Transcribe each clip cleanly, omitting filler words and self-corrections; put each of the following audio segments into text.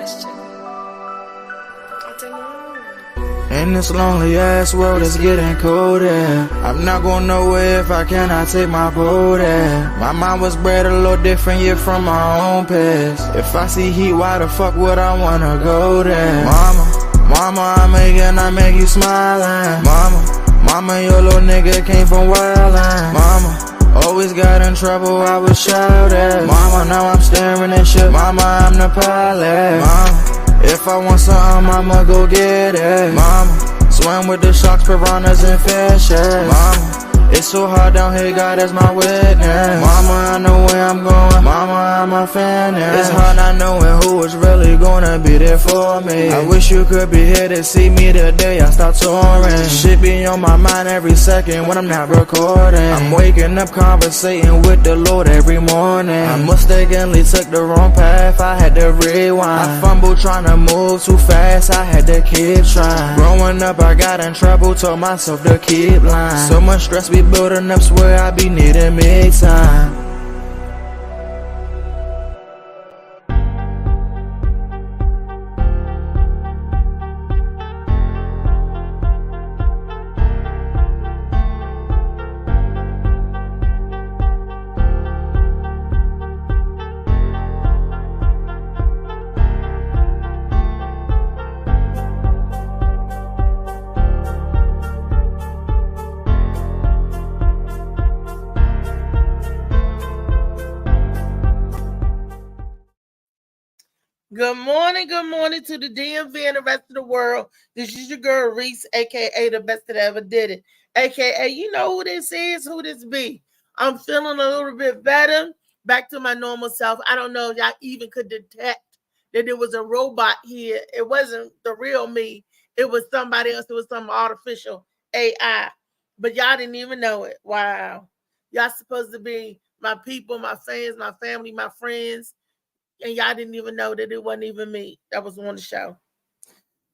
question. I don't know. In this lonely ass world, it's getting colder. I'm not going nowhere if I cannot take my boat there. My mind was bred a little different, yeah, from my own past. If I see heat, why the fuck would I wanna go there? Mama, I make you smile. Mama, your little nigga came from wildin'. Mama, always got in trouble, I was shouted. Mama, now I'm staring at shit. Mama, I'm the pilot. Mama, if I want something, I'ma go get it. Mama, swim with the sharks, piranhas, and fishes. Mama, it's so hard down here, God is my witness. Mama, I know where I'm going. Mama, I'm a fan. It's hard not knowing who is really gonna be there for me. I wish you could be here to see me the day I start touring. Shit be on my mind every second when I'm not recording. I'm waking up conversating with the Lord every morning. I mistakenly took the wrong path, I had to rewind. I fumbled trying to move too fast, I had to keep trying. Growing up I got in trouble, told myself to keep lying. So much stress be building up, swear I be needing me time. Good morning to the DMV and the rest of the world. This is your girl Reese, aka the best that ever did it, aka you know who this is, who this be. I'm feeling a little bit better, back to my normal self. I don't know if y'all even could detect that there was a robot here. It wasn't the real me. It was somebody else. It was some artificial AI, but y'all didn't even know it. Wow, y'all supposed to be my people, my fans, my family, my friends. And y'all didn't even know that it wasn't even me that was on the show.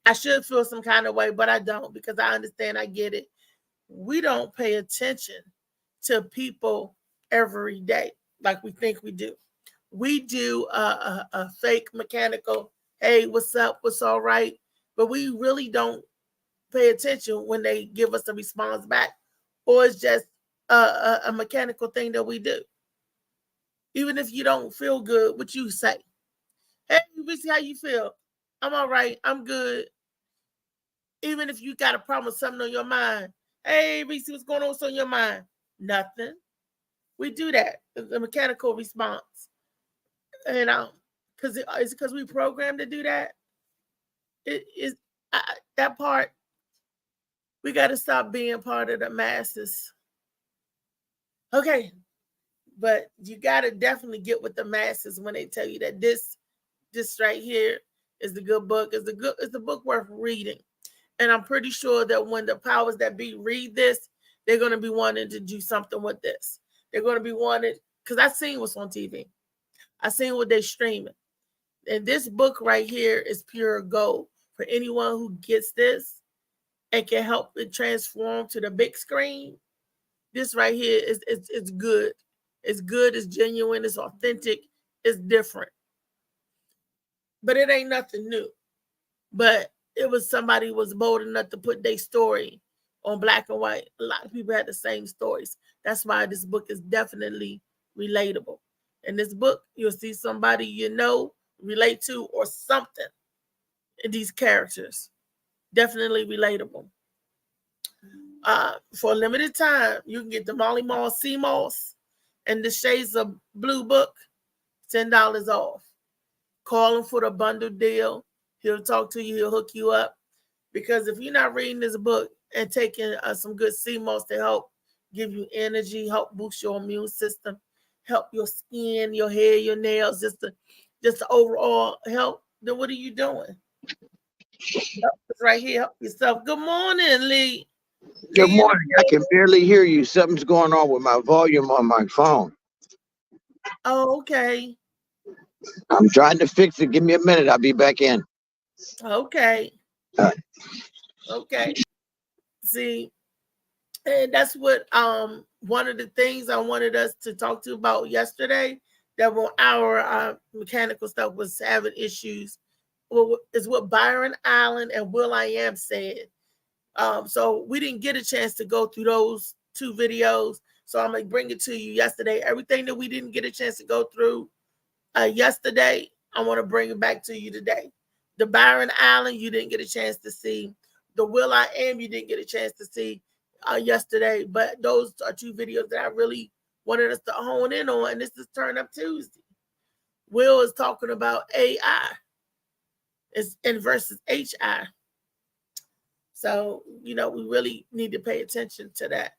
I should feel some kind of way, but I don't, because I understand, I get it. We don't pay attention to people every day like we think we do. We do a fake mechanical, hey, what's up, what's all right? But we really don't pay attention when they give us a response back, or it's just a mechanical thing that we do. Even if you don't feel good, what you say. Hey, Reese, how you feel? I'm all right. I'm good. Even if you got a problem with something on your mind. Hey, Reese, what's going on? What's on your mind? Nothing. We do that. It's a mechanical response. And is it because we programmed to do that? It is that part. We got to stop being part of the masses. Okay. But you got to definitely get with the masses when they tell you that this right here is the good book. It's a book worth reading. And I'm pretty sure that when the powers that be read this, they're going to be wanting to do something with this. They're going to be wanting, because I seen what's on TV. I seen what they're streaming. And this book right here is pure gold for anyone who gets this and can help it transform to the big screen. This right here is it's good. It's good, it's genuine, it's authentic, it's different. But it ain't nothing new. But it was somebody who was bold enough to put their story on black and white. A lot of people had the same stories. That's why this book is definitely relatable. In this book, you'll see somebody you know, relate to, or something in these characters. Definitely relatable. For a limited time, you can get the Molly Mall Sea Moss and the Shades of Blue book, $10 off. Call him for the bundle deal. He'll talk to you. He'll hook you up. Because if you're not reading this book and taking some good sea moss to help give you energy, help boost your immune system, help your skin, your hair, your nails, just the overall help, then what are you doing? Right here, help yourself. Good morning, Lee. Good morning. I can barely hear you. Something's going on with my volume on my phone. Oh, okay. I'm trying to fix it. Give me a minute. I'll be back in. Okay. Okay. See, and that's what one of the things I wanted us to talk to about yesterday, that when our mechanical stuff was having issues is what Byron Allen and will.i.am said. So we didn't get a chance to go through those 2 videos. So I'm going to bring it to you yesterday. Everything that we didn't get a chance to go through yesterday, I want to bring it back to you today. The Byron Allen, you didn't get a chance to see. The will.i.am, you didn't get a chance to see yesterday. But those are 2 videos that I really wanted us to hone in on. And this is Turn Up Tuesday. Will is talking about AI versus HI. So, we really need to pay attention to that.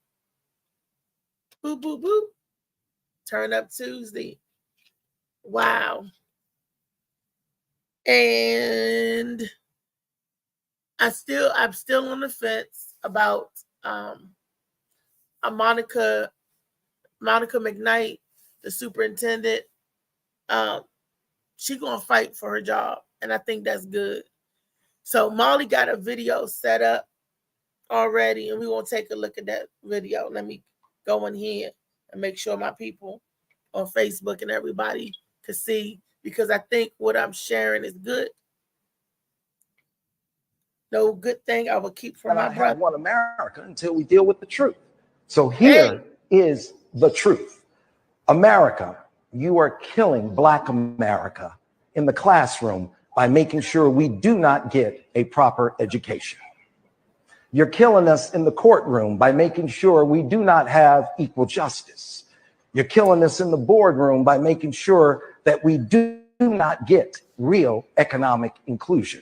Boop, boop, boop. Turn Up Tuesday. Wow. And I'm still on the fence about Monica McKnight, the superintendent. She's gonna fight for her job, and I think that's good. So Molly got a video set up already, and we want to take a look at that video. Let me go in here and make sure my people on Facebook and everybody can see, because I think what I'm sharing is good. No good thing I will keep from my brother. One America until we deal with the truth. So here is the truth. America, you are killing Black America in the classroom by making sure we do not get a proper education. You're killing us in the courtroom by making sure we do not have equal justice. You're killing us in the boardroom by making sure that we do not get real economic inclusion.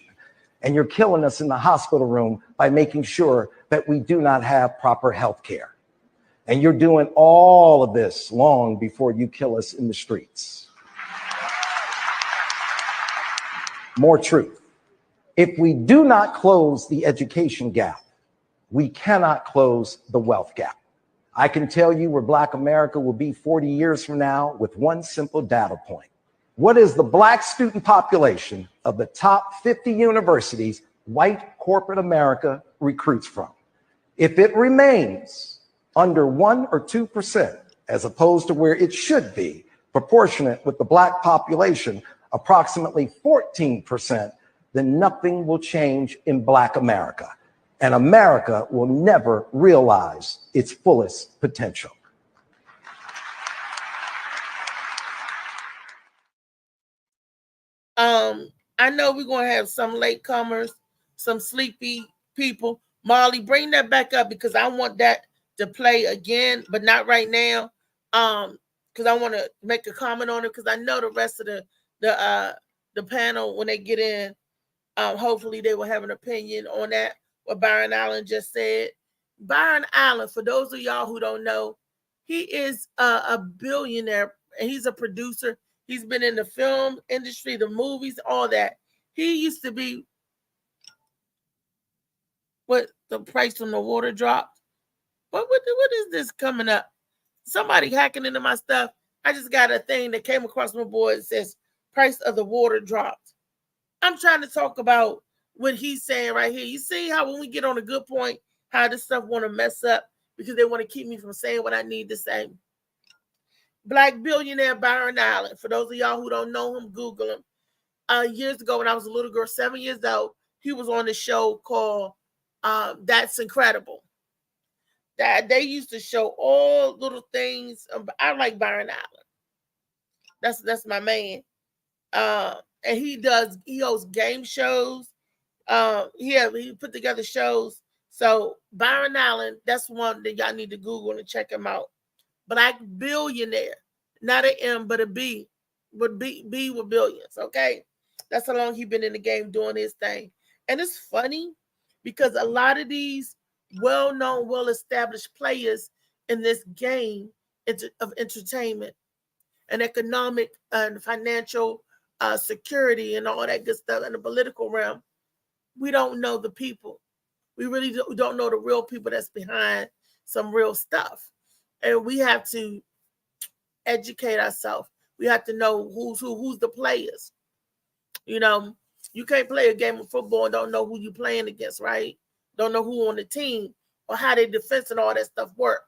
And you're killing us in the hospital room by making sure that we do not have proper health care. And you're doing all of this long before you kill us in the streets. More truth. If we do not close the education gap, we cannot close the wealth gap. I can tell you where Black America will be 40 years from now with one simple data point. What is the Black student population of the top 50 universities white corporate America recruits from? If it remains under 1 or 2%, as opposed to where it should be, proportionate with the Black population, approximately 14%, then nothing will change in Black America. And America will never realize its fullest potential. I know we're going to have some latecomers, some sleepy people. Molly, bring that back up, because I want that to play again, but not right now. Because I want to make a comment on it, because I know the rest of the panel, when they get in, hopefully they will have an opinion on that, what Byron Allen just said. Byron Allen, for those of y'all who don't know, he is a billionaire, and he's a producer. He's been in the film industry, the movies, all that. He used to be, what, the price on the water dropped? What is this coming up? Somebody hacking into my stuff. I just got a thing that came across my board that says price of the water dropped. I'm trying to talk about what he's saying right here. You see how when we get on a good point, how this stuff want to mess up because they want to keep me from saying what I need to say. Black billionaire Byron Allen. For those of y'all who don't know him, Google him. Years ago when I was a little girl, 7 years old, he was on a show called That's Incredible. That they used to show all little things. I like Byron Allen. That's my man. And he hosts game shows. He put together shows. So Byron Allen, that's one that y'all need to Google and check him out. Black billionaire, not an M, but a B. Would B with billions, okay? That's how long he's been in the game doing his thing. And it's funny because a lot of these well-known, well-established players in this game of entertainment and economic and financial security and all that good stuff in the political realm, we don't know the people. We really don't know the real people that's behind some real stuff. And we have to educate ourselves. We have to know who's the players. You know, you can't play a game of football and don't know who you're playing against, right? Don't know who on the team or how their defense and all that stuff work.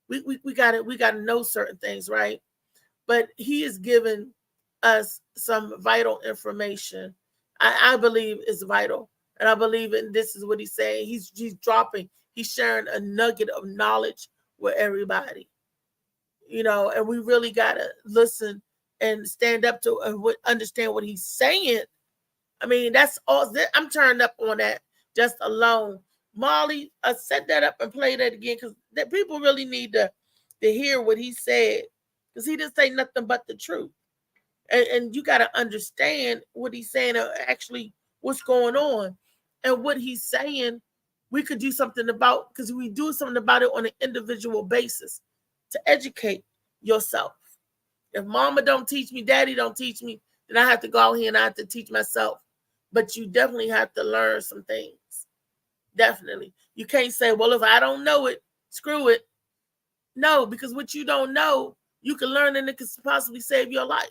We gotta know certain things, right? But he is giving us some vital information. I believe is vital. And I believe in this is what he's saying. He's dropping, he's sharing a nugget of knowledge with everybody. You know, and we really gotta listen and stand up to and understand what he's saying. I mean, that's all. I'm turned up on that just alone. Molly, set that up and play that again, because that people really need to hear what he said, because he didn't say nothing but the truth. And you got to understand what he's saying, actually what's going on, and what he's saying we could do something about, because we do something about it on an individual basis to educate yourself. If mama don't teach me, daddy don't teach me, then I have to go out here and I have to teach myself. But you definitely have to learn some things. Definitely. You can't say, well, if I don't know it, screw it. No, because what you don't know, you can learn and it could possibly save your life.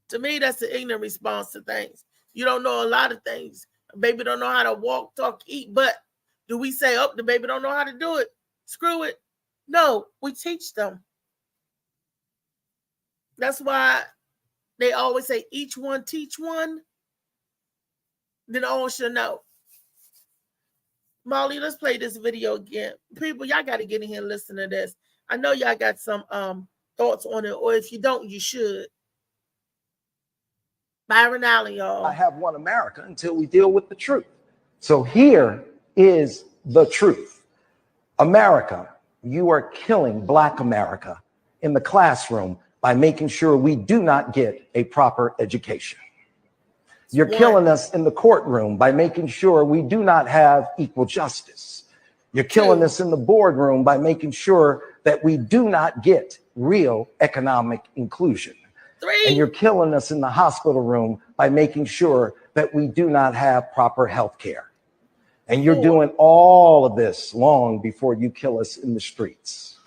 To me, that's the ignorant response to things. You don't know a lot of things. A baby don't know how to walk, talk, eat, but do we say, oh, the baby don't know how to do it? Screw it. No, we teach them. That's why they always say, each one teach one. Then all should know. Molly, let's play this video again. People, y'all got to get in here and listen to this. I know y'all got some thoughts on it, or if you don't, you should. Byron Allen, y'all. I have one America until we deal with the truth. So here is the truth. America, you are killing Black America in the classroom by making sure we do not get a proper education. You're killing us in the courtroom by making sure we do not have equal justice. You're killing us in the boardroom by making sure that we do not get real economic inclusion. And you're killing us in the hospital room by making sure that we do not have proper health care. And you're doing all of this long before you kill us in the streets.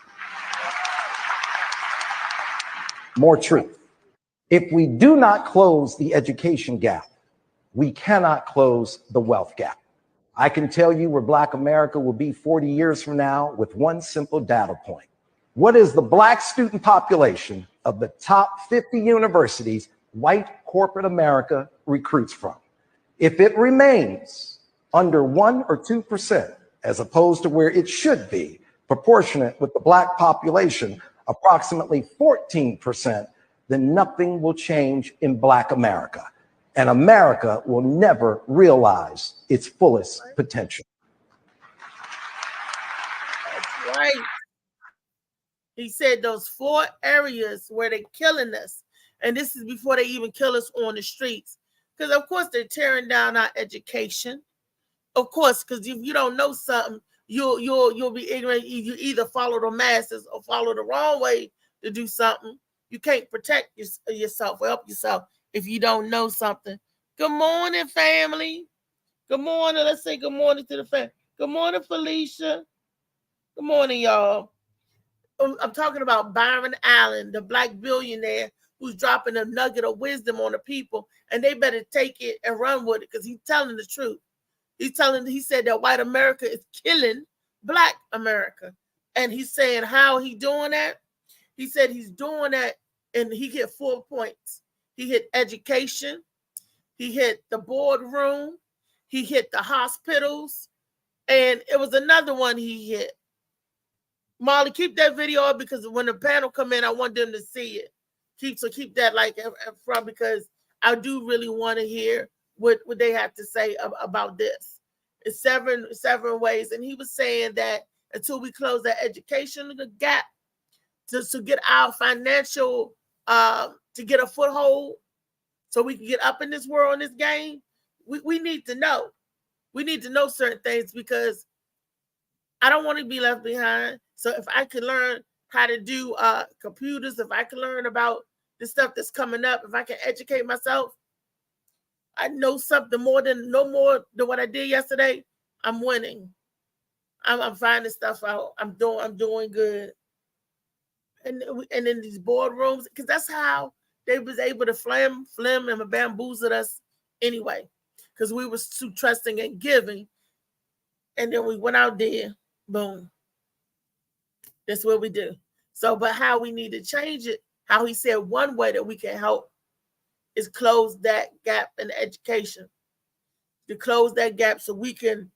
More truth. If we do not close the education gap, we cannot close the wealth gap. I can tell you where Black America will be 40 years from now with one simple data point. What is the Black student population of the top 50 universities white corporate America recruits from? If it remains under 1 or 2%, as opposed to where it should be, proportionate with the Black population, approximately 14%, then nothing will change in Black America. And America will never realize its fullest potential. That's right. He said those 4 areas where they're killing us. And this is before they even kill us on the streets. Because, of course, they're tearing down our education. Of course, because if you don't know something, you'll be ignorant. You either follow the masses or follow the wrong way to do something. You can't protect yourself or help yourself if you don't know something. Good morning, family. Good morning. Let's say good morning to the family. Good morning, Felicia. Good morning, y'all. I'm talking about Byron Allen, the Black billionaire who's dropping a nugget of wisdom on the people, and they better take it and run with it because he's telling the truth. He said that white America is killing Black America. And he's saying how he doing that. He said he's doing that, and he hit 4 points. He hit education. He hit the boardroom. He hit the hospitals. And it was another one he hit. Molly, keep that video up because when the panel come in, I want them to see it. Keep that like from, because I do really want to hear what they have to say about this. It's seven ways. And he was saying that until we close that education gap to get our financial, to get a foothold so we can get up in this world, in this game, we need to know. We need to know certain things because I don't want to be left behind. So if I could learn how to do computers, if I can learn about the stuff that's coming up, if I can educate myself, I know something no more than what I did yesterday. I'm winning. I'm finding stuff out. I'm doing good. And in these boardrooms, because that's how they was able to flim and bamboozle us anyway. Because we were too trusting and giving. And then we went out there, boom. That's what we do. So, but how we need to change it, how he said one way that we can help is close that gap in education, to close that gap so we can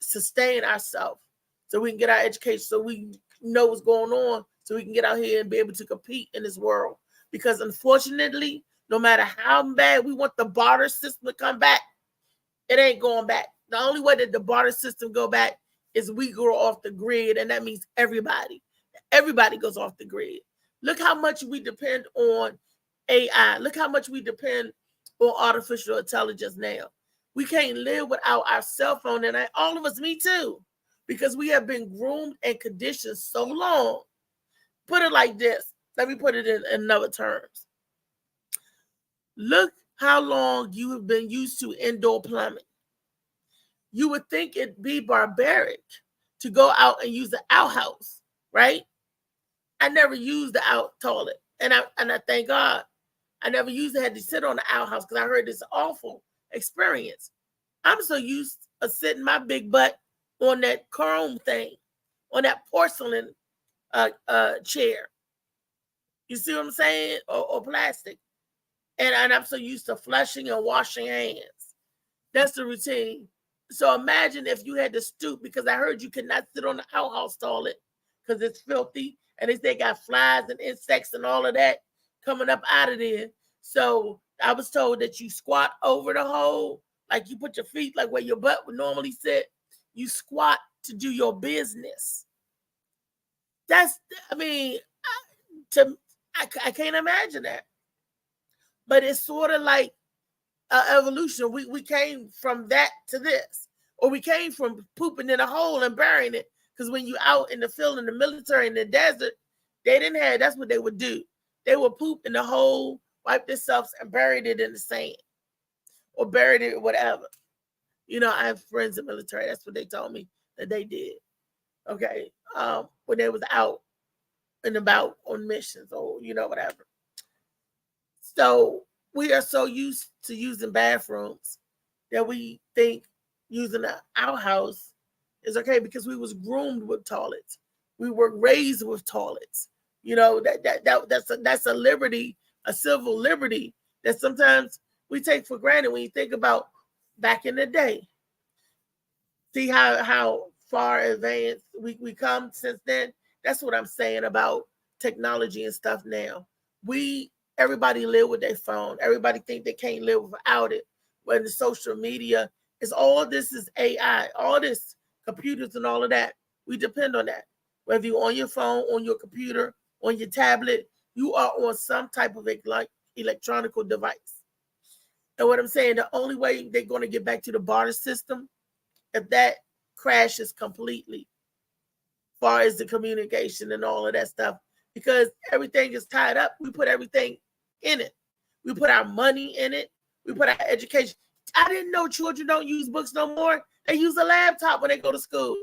sustain ourselves, so we can get our education, so we know what's going on, so we can get out here and be able to compete in this world. Because unfortunately, no matter how bad we want the barter system to come back, it ain't going back. The only way that the barter system go back is we go off the grid, and that means everybody goes off the grid. Look how much we depend on AI. Look how much we depend on artificial intelligence now. We can't live without our cell phone, and all of us, me too, because we have been groomed and conditioned so long. Put it like this. Let me put it in other terms. Look how long you have been used to indoor plumbing. You would think it'd be barbaric to go out and use the outhouse, right? I never used the out toilet, and I thank God I never had to sit on the outhouse because I heard this awful experience. I'm so used to sitting my big butt on that chrome thing, on that porcelain chair. You see what I'm saying? Or plastic. And I'm so used to flushing and washing hands. That's the routine. So imagine if you had to stoop, because I heard you cannot sit on the outhouse toilet because it's filthy and they got flies and insects and all of that coming up out of there. So I was told that you squat over the hole, like you put your feet like where your butt would normally sit. You squat to do your business. That's, I can't imagine that. But it's sort of like evolution. We came from that to this, or we came from pooping in a hole and burying it. Because when you out in the field, in the military, in the desert, they didn't have. That's what they would do. They would poop in the hole, wipe themselves, and buried it in the sand, or buried it whatever. You know, I have friends in the military. That's what they told me that they did. Okay, when they was out and about on missions, or whatever. So we are so used to using bathrooms that we think using an outhouse is okay because we was groomed with toilets. We were raised with toilets. That's a liberty, a civil liberty that sometimes we take for granted when you think about back in the day. See how far advanced we come since then? That's what I'm saying about technology and stuff now. Everybody live with their phone. Everybody think they can't live without it. When the social media is all this is AI, all this computers and all of that. We depend on that. Whether you're on your phone, on your computer, on your tablet, you are on some type of electronic device. And what I'm saying, the only way they're going to get back to the barter system, if that crashes completely, as far as the communication and all of that stuff, because everything is tied up. We put everything in it. We put our money in it. We put our education. I didn't know children don't use books no more. They use a laptop when they go to school.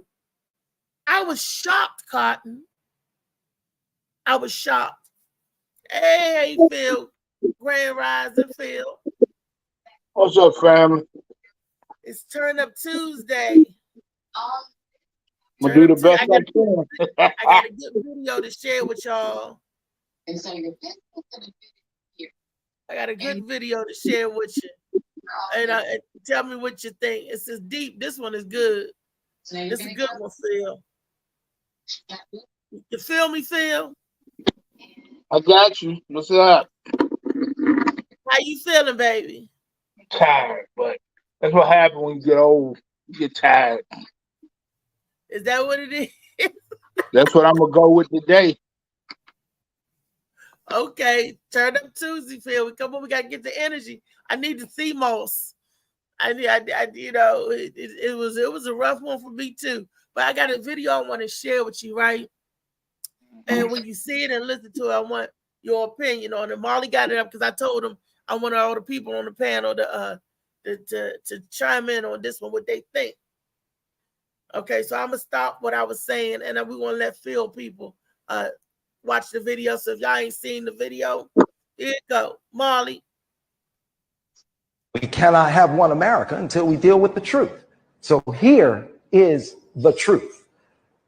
I was shocked, Cotton. I was shocked. Hey, Phil. Grand Rising, Phil. What's up, family? It's Turn Up Tuesday. I'm gonna do the best I can. I got a good video to share with y'all. I got a good video to share with you. And tell me what you think. It's just deep. This one is good. It's a good one, Phil. You feel me, Phil? I got you. What's up? How you feeling, baby? Tired, but that's what happens when you get old. You get tired. Is that what it is? That's what I'm gonna go with today. Okay, Turn Up Tuesday, Phil. Come on, we gotta get the energy. I need the CMOS. It was a rough one for me too. But I got a video I want to share with you, right? And when you see it and listen to it, I want your opinion on it. Marley got it up because I told him I wanted all the people on the panel to chime in on this one, what they think. Okay, so I'm gonna stop what I was saying, and we want to let Phil people watch the video. So if y'all ain't seen the video, here you go, Marley. We cannot have one America until we deal with the truth. So here is the truth.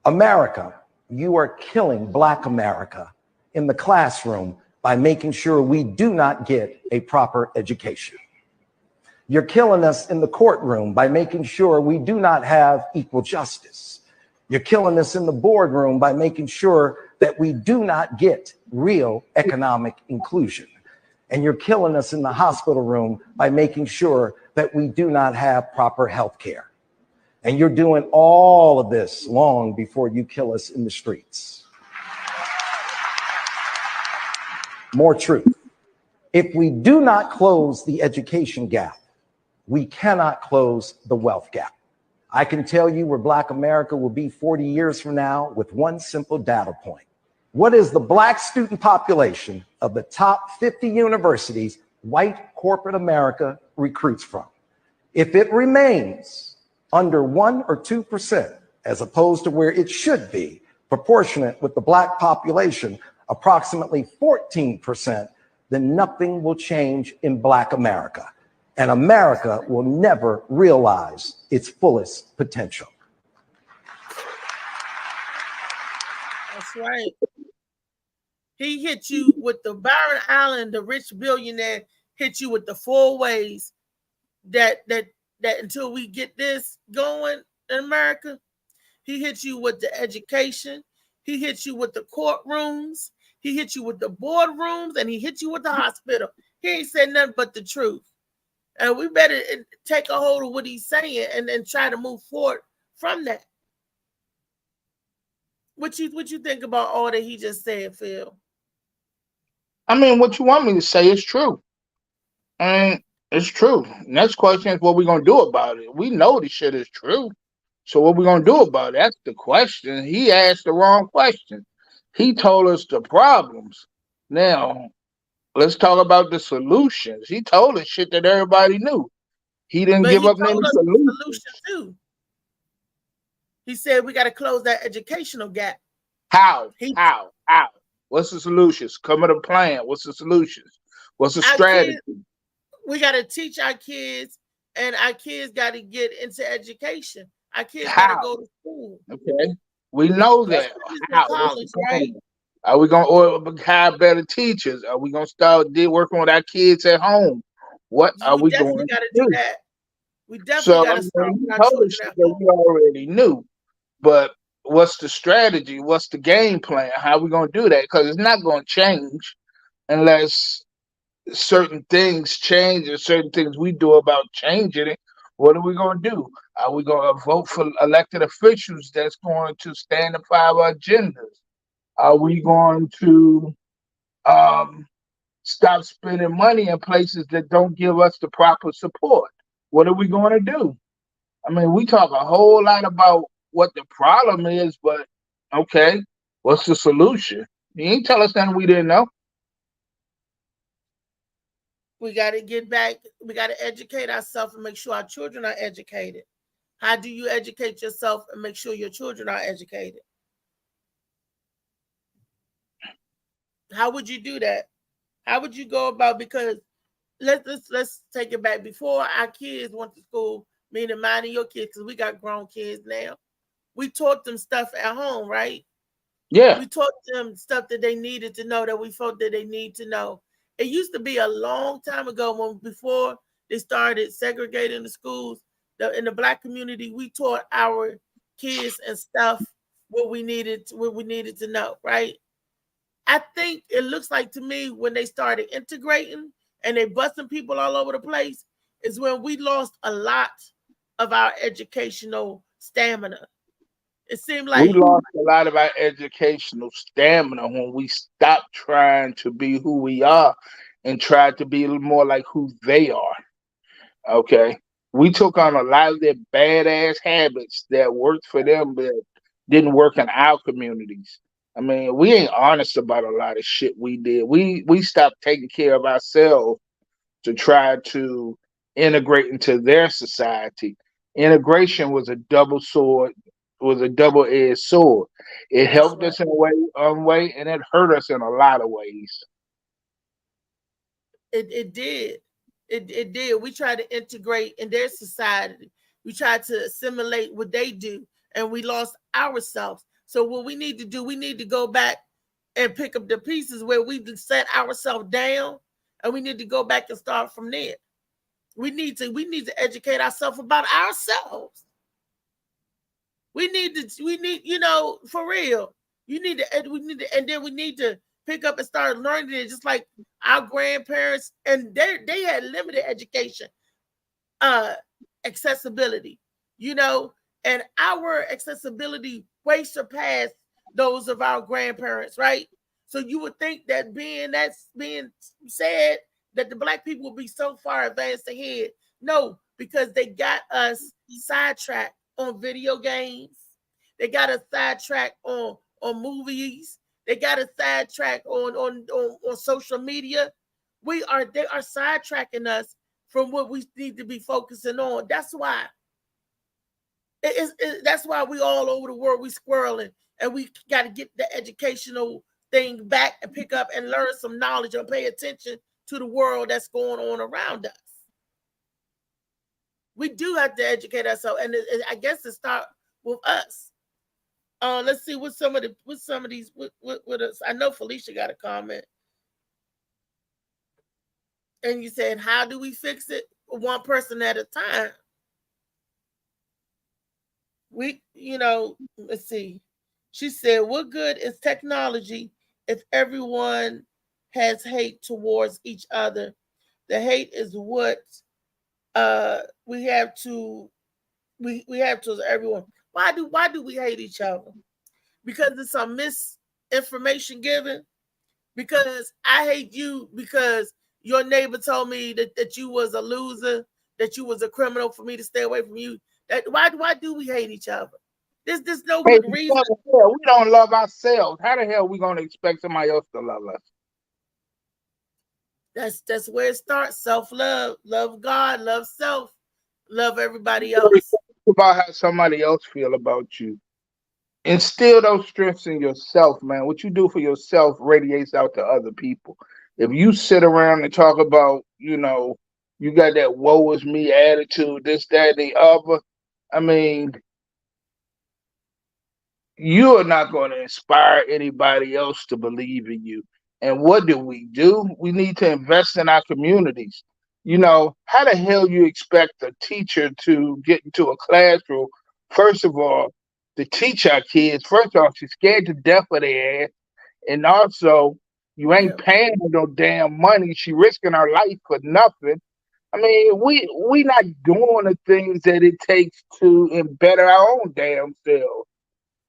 America, you are killing Black America in the classroom by by making sure we do not get a proper education. You're killing us in the courtroom by making sure we do not have equal justice. You're killing us in the boardroom by making sure that we do not get real economic inclusion. And you're killing us in the hospital room by making sure that we do not have proper health care. And you're doing all of this long before you kill us in the streets. More truth. If we do not close the education gap, we cannot close the wealth gap. I can tell you where Black America will be 40 years from now with one simple data point. What is the Black student population of the top 50 universities white corporate America recruits from? If it remains under 1 or 2%, as opposed to where it should be, proportionate with the Black population, approximately 14%, then nothing will change in Black America. And America will never realize its fullest potential. That's right. He hit you with the Byron Allen, the rich billionaire, hit you with the 4 ways that until we get this going in America, he hit you with the education, he hit you with the courtrooms, he hit you with the boardrooms, and he hit you with the hospital. He ain't said nothing but the truth. And we better take a hold of what he's saying and then try to move forward from that. What you think about all that he just said, Phil? I mean, what you want me to say is true. I mean, it's true. Next question is what we're going to do about it. We know the shit is true. So what we going to do about it? That's the question. He asked the wrong question. He told us the problems. Now, let's talk about the solutions. He told us shit that everybody knew. He didn't give up any solutions. Too. He said we got to close that educational gap. How? How? What's the solutions? Come with a plan. What's the solutions? What's the strategy? We got to teach our kids, and our kids got to get into education. Our kids How? got to go to school. Okay, we know that. How? College, right? Are we going to hire better teachers? Are we going to start working with our kids at home? What are we going to do? That. We definitely got to start with our children at home. We already knew, but what's the strategy? What's the game plan? How are we going to do that? Because it's not going to change unless certain things change and certain things we do about changing it. What are we going to do? Are we going to vote for elected officials that's going to stand up for our agendas? Are we going to stop spending money in places that don't give us the proper support? What are we going to do? I mean, we talk a whole lot about what the problem is, but okay, what's the solution? You ain't tell us nothing we didn't know. We got to get back. We got to educate ourselves and make sure our children are educated. How do you educate yourself and make sure your children are educated? How would you do that? How would you go about? Because let's take it back. Before our kids went to school, meaning mine and your kids, because we got grown kids now, we taught them stuff at home, right? Yeah. We taught them stuff that they needed to know, that we felt that they need to know. It used to be a long time ago before they started segregating the schools. In the Black community, we taught our kids and stuff what we needed to know, right? I think it looks like to me when they started integrating and they busting people all over the place is when we lost a lot of our educational stamina. It seemed like we lost a lot of our educational stamina when we stopped trying to be who we are and tried to be a little more like who they are. Okay. We took on a lot of their badass habits that worked for them but didn't work in our communities. I mean, we ain't honest about a lot of shit we did. We stopped taking care of ourselves to try to integrate into their society. Integration was a double sword, was a double-edged sword. It helped us in one way, and it hurt us in a lot of ways. It did. It did. We tried to integrate in their society. We tried to assimilate what they do, and we lost ourselves. So what we need to do, we need to go back and pick up the pieces where we set ourselves down, and we need to go back and start from there. We need to educate ourselves about ourselves. We need, you know, for real. We need to, and then we need to pick up and start learning it, just like our grandparents, and they had limited education, accessibility, you know, and our accessibility way surpassed those of our grandparents, right? So you would think that being said that the Black people will be so far advanced ahead. No, because they got us sidetracked on video games. They got us sidetracked on movies. They got us sidetracked on social media. They are sidetracking us from what we need to be focusing on. That's why. That's why we all over the world, we squirreling, and we got to get the educational thing back and pick up and learn some knowledge and pay attention to the world that's going on around us. We do have to educate ourselves, and I guess it start with us. Let's see what some of these with us. I know Felicia got a comment, and you said, "How do we fix it? One person at a time." Let's see. She said, "What good is technology if everyone has hate towards each other? The hate is what we have to everyone. Why do we hate each other? Because it's some misinformation given. Because I hate you because your neighbor told me that you was a loser, that you was a criminal, for me to stay away from you. Why do we hate each other? There's no good reason. We don't love ourselves. How the hell are we gonna expect somebody else to love us? That's where it starts. Self-love. Love God, love self, love everybody else. About how somebody else feel about you. Instill those strengths in yourself, man. What you do for yourself radiates out to other people. If you sit around and talk about, you got that woe is me attitude, this, that, and the other, I mean, you are not going to inspire anybody else to believe in you. And what do? We need to invest in our communities. How the hell you expect a teacher to get into a classroom, first of all, to teach our kids? First off, she's scared to death of their ass. And also, you ain't paying her no damn money. She risking her life for nothing. I mean, we not doing the things that it takes to better our own damn selves.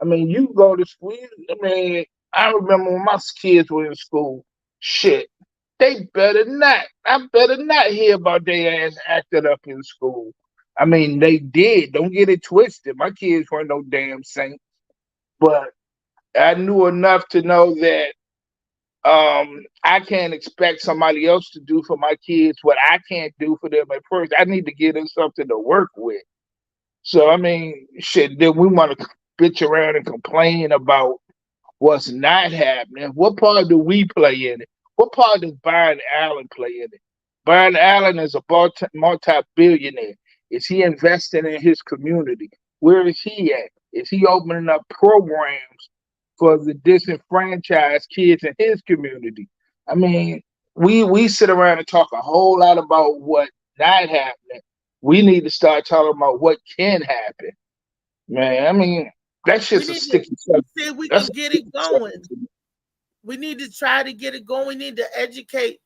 I mean, you go to school. I mean, I remember when my kids were in school. Shit, they better not. I better not hear about their ass acting up in school. I mean, they did. Don't get it twisted. My kids weren't no damn saints, but I knew enough to know that I can't expect somebody else to do for my kids what I can't do for them at first. I need to give them something to work with. So, I mean, shit, then we want to bitch around and complain about what's not happening. What part do we play in it? What part does Byron Allen play in it? Byron Allen is a multi-billionaire. Is he investing in his community? Where is he at? Is he opening up programs for the disenfranchised kids in his community? I mean, we sit around and talk a whole lot about what not happening. We need to start talking about what can happen. Man, I mean, that's just a sticky subject. See, we can get it going. We need to try to get it going. We need to educate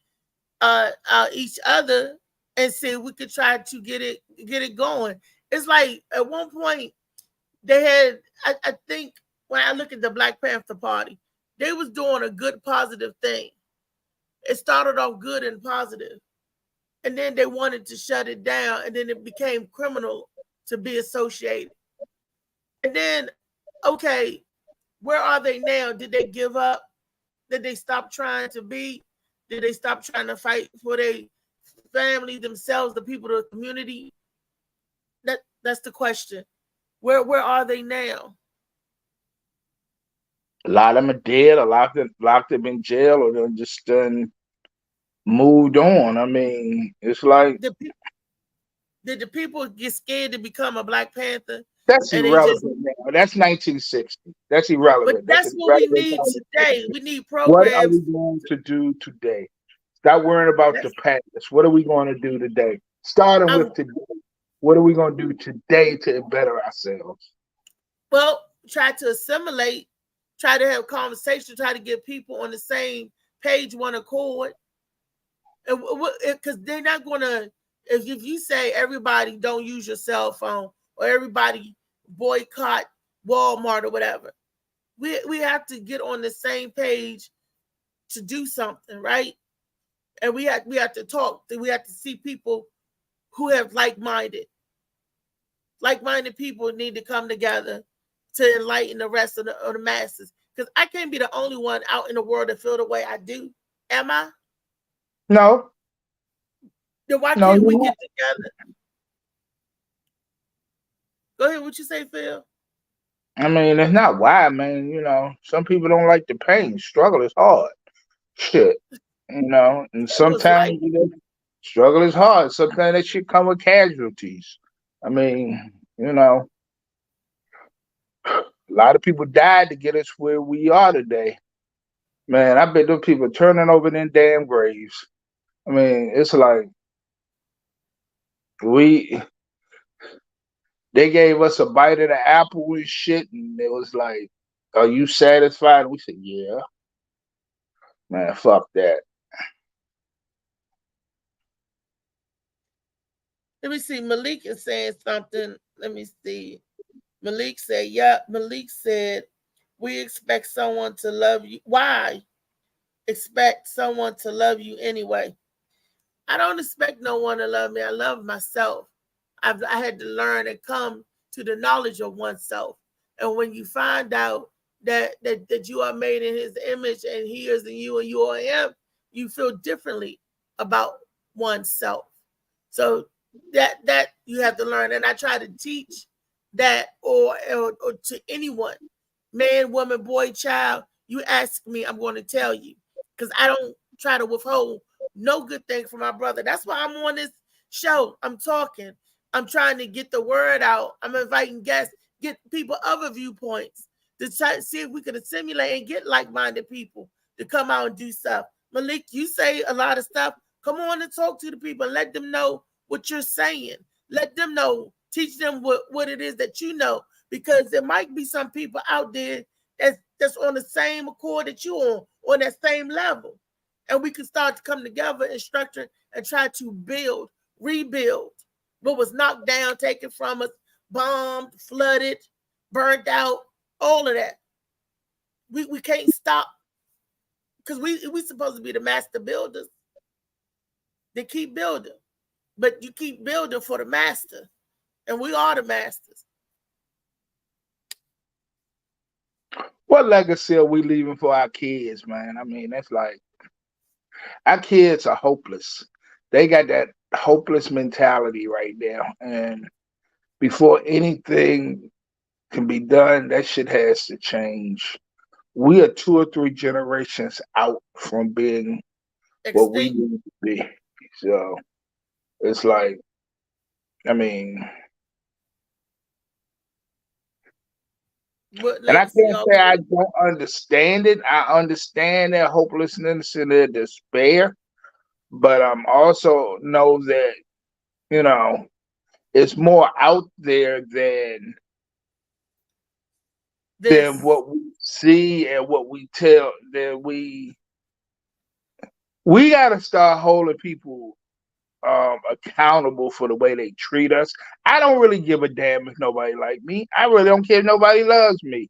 each other and see if we could try to get it going. It's like at one point they had, I think when I look at the Black Panther Party, they was doing a good, positive thing. It started off good and positive, and then they wanted to shut it down, and then it became criminal to be associated. And then, okay, where are they now? Did they give up? Did they stop trying to be? Did they stop trying to fight for their family, themselves, the people, the community? That's the question. Where are they now? A lot of them are dead, or locked up in jail, or they're just moved on. I mean, it's like, Did the people get scared to become a Black Panther? That's And they just, irrelevant now. That's 1960. That's but irrelevant. That's that's an what we irrelevant need conversation. today. We need What are we programs. going to do today? Stop worrying about the That's, past. What are we going to do today? Starting I'm with today. What are we going to do today to better ourselves? well, try to assimilate, try to have conversation, try to get people on the same page, one accord. And because they're not gonna, if you say everybody don't use your cell phone or everybody boycott Walmart or whatever, we have to get on the same page to do something, right? And we have to talk. We have to see people who have like-minded people need to come together to enlighten the rest of the masses. Because I can't be the only one out in the world that feel the way I do. Am I? No, Then why no, can't you're we not. get together? Go ahead. What you say, Phil? I mean, it's not why, man. Some people don't like the pain. Struggle is hard. Shit. And It was sometimes like, struggle is hard. Sometimes that shit come with casualties. I mean, a lot of people died to get us where we are today. Man, I bet those people turning over them damn graves. I mean, it's like they gave us a bite of the apple and shit, and it was like, are you satisfied? And we said, yeah. Man, fuck that. let me see. Malik is saying something. Let me see. Malik said, yeah. Malik said, we expect someone to love you. Why expect someone to love you anyway? I don't expect no one to love me. I love myself. I had to learn and come to the knowledge of oneself. And when you find out that you are made in his image and he is in you and you are him, you feel differently about oneself. So that you have to learn. And I try to teach that or to anyone, man, woman, boy, child. You ask me, I'm going to tell you. Because I don't try to withhold no good thing from my brother. That's why I'm on this show. I'm talking. I'm trying to get the word out. I'm inviting guests, get people other viewpoints to try to see if we can assimilate and get like-minded people to come out and do stuff. Malik, you say a lot of stuff. Come on and talk to the people and let them know what you're saying. Let them know. Teach them what it is that you know. Because there might be some people out there that's on the same accord that you on that same level. And we can start to come together and structure and try to rebuild what was knocked down, taken from us, bombed, flooded, burnt out, all of that. We can't stop because we supposed to be the master builders. They keep building, but you keep building for the master, and we are the masters. What legacy are we leaving for our kids, man? I mean, that's like our kids are hopeless. They got that hopeless mentality right now. And before anything can be done, that shit has to change. We are 2 or 3 generations out from being what we Extinct. need to be. So it's like, I mean, What and I legacy can't are say I we? don't understand it. I understand their hopelessness and their despair, but also know that, you know, it's more out there than This. what we see and what we tell. That we got to start holding people accountable for the way they treat us. I don't really give a damn if nobody like me. I really don't care if nobody loves me.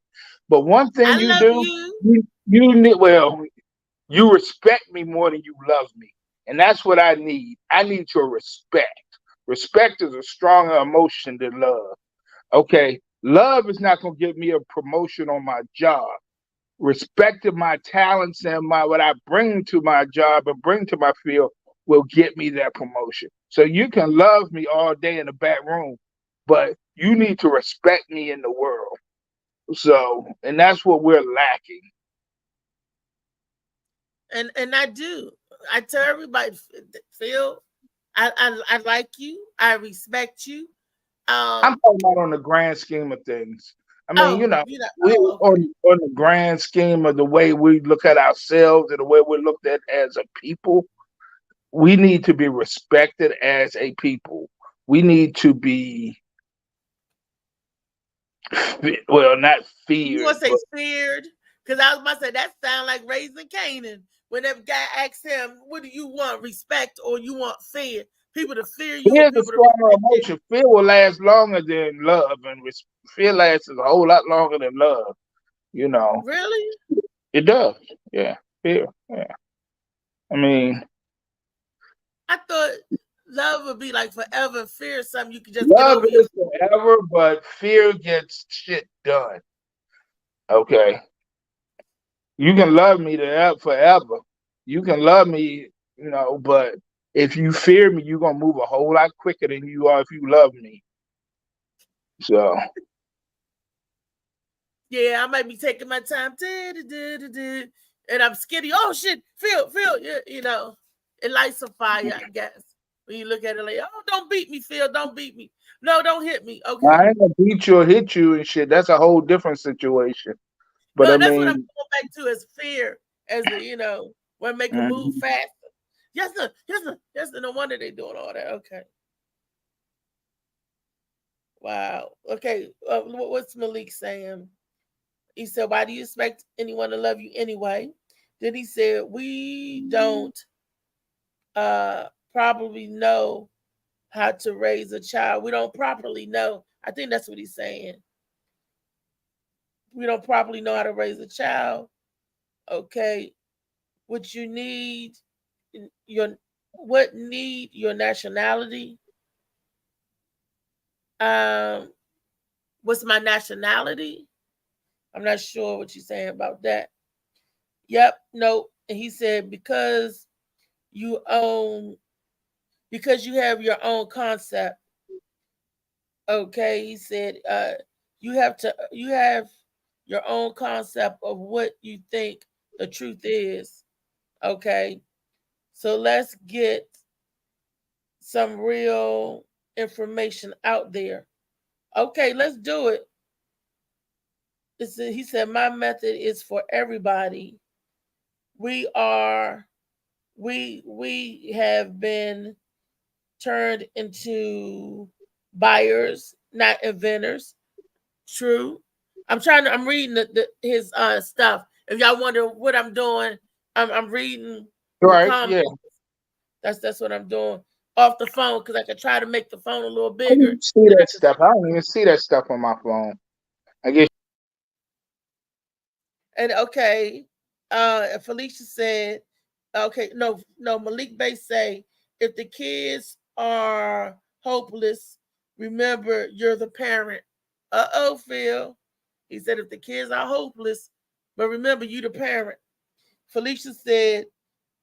But one thing I you love do, you. you need, well, you respect me more than you love me, and that's what I need. I need your respect. Respect is a stronger emotion than love. Okay, love is not going to give me a promotion on my job. Respecting my talents and my what I bring to my job and bring to my field will get me that promotion. So you can love me all day in the back room, but you need to respect me in the world. So, and that's what we're lacking. And I do. I tell everybody, Phil, I like you. I respect you. I'm talking about on the grand scheme of things. I mean, Oh, you know, we oh, okay. on the grand scheme of the way we look at ourselves and the way we're looked at as a people, we need to be respected as a people. We need to be, well, not You feared, want to say but feared? Because I was about to say that sound like raising Canaan. When that guy asked him, "What do you want, respect or you want fear? People to fear you or fear is a people to stronger respect you?" emotion. Fear will last longer than love, and fear lasts a whole lot longer than love. You know, Really? it does. Yeah, fear. Yeah, I mean, I thought love would be like forever. Fear is something you can just get love over your. is forever, but fear gets shit done. Okay, you can love me to forever. You can love me, but if you fear me, you're gonna move a whole lot quicker than you are if you love me. So Yeah, I might be taking my time, and I'm skinny. Oh shit, feel, it lights a fire. I guess when you look at it like, oh, don't beat me, Phil, don't beat me. No, don't hit me. I Okay, ain't gonna beat you or hit you and shit. That's a whole different situation. But I but that's what I'm mean, going back to is fear, as a when make a move mhm. faster. Yes, sir. Yes, sir. Yes, sir. No wonder they doing all that. Okay. Wow. Okay. What's Malik saying? He said, "Why do you expect anyone to love you anyway?" Then he said, "We don't probably know how to raise a child. We don't properly know." I think that's what he's saying. We don't properly know how to raise a child. Okay. What you need your your nationality? Um, what's my nationality? I'm not sure what you're saying about that. Yep, no. And he said you own because you have your own concept. Okay, he said you have your own concept of what you think the truth is. Okay, so let's get some real information out there. Okay, let's do it. He said my method is for everybody. We are we have been turned into buyers, not inventors. True. I'm reading his stuff. If y'all wonder what I'm doing, I'm reading the Right? comments. Yeah. That's what I'm doing off the phone because I can try to make the phone a little I bigger. don't see that stuff. I don't even see that stuff on my phone. I guess. And okay, Felicia said, okay, no, Malik Bay say, if the kids are hopeless, remember you're the parent. Phil. He said, if the kids are hopeless, but remember you the parent. Felicia said,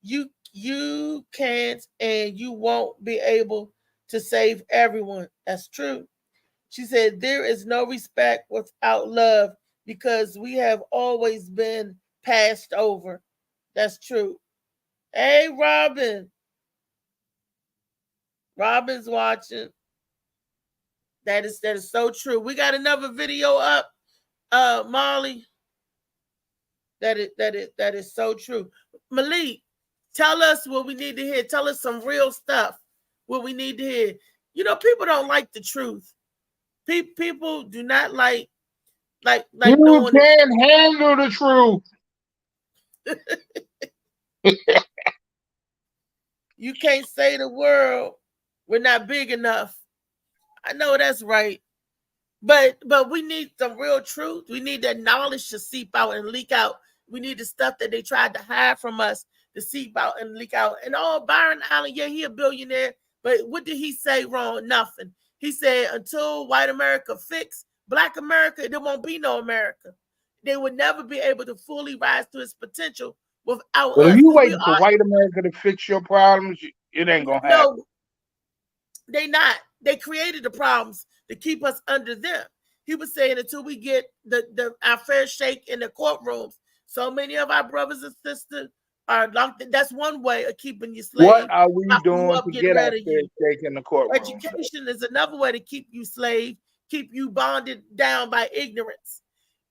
you can't and you won't be able to save everyone. That's true. She said, there is no respect without love because we have always been passed over. That's true. Hey, Robin. Robin's watching. That is so true. We got another video up, Molly. That is so true. Malik, tell us what we need to hear. Tell us some real stuff. What we need to hear. People don't like the truth. People do not like You knowing can't handle the truth. you can't say the world we're not big enough. I know that's right. But we need some real truth. We need that knowledge to seep out and leak out. We need the stuff that they tried to hide from us to seep out and leak out. And Byron Allen, yeah, he a billionaire, but what did he say wrong? Nothing. He said until white America fix Black America, there won't be no America. They would never be able to fully rise to its potential without But if us. you Because we waiting for are white America to fix your problems, it ain't gonna happen. no, they not. They created the problems to keep us under them. He was saying until we get our fair shake in the courtrooms. So many of our brothers and sisters locked. That's one way of keeping you slave. What are we Locking you doing up, to getting get our rid of fair you. shake in the courtroom? Education is another way to keep you slave, keep you bonded down by ignorance.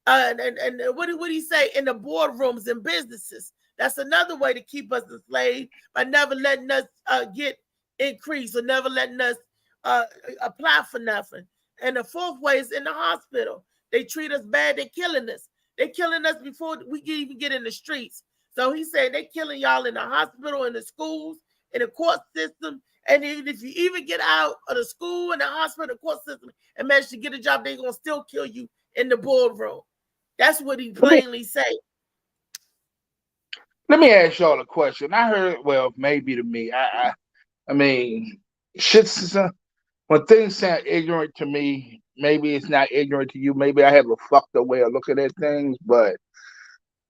And what do he say in the boardrooms and businesses? That's another way to keep us enslaved by never letting us get increased or never letting us apply for nothing. And the fourth way is in the hospital. They treat us bad. They're killing us. They're killing us before we can even get in the streets. So he said they're killing y'all in the hospital, in the schools, in the court system. And even if you even get out of the school and the hospital, the court system, and manage to get a job, they're going to still kill you in the boardroom. That's what he plainly said. Let me ask y'all a question. I heard, well, maybe to me, I mean, shit's when things sound ignorant to me, maybe it's not ignorant to you. Maybe I have a fucked up way of looking at things, but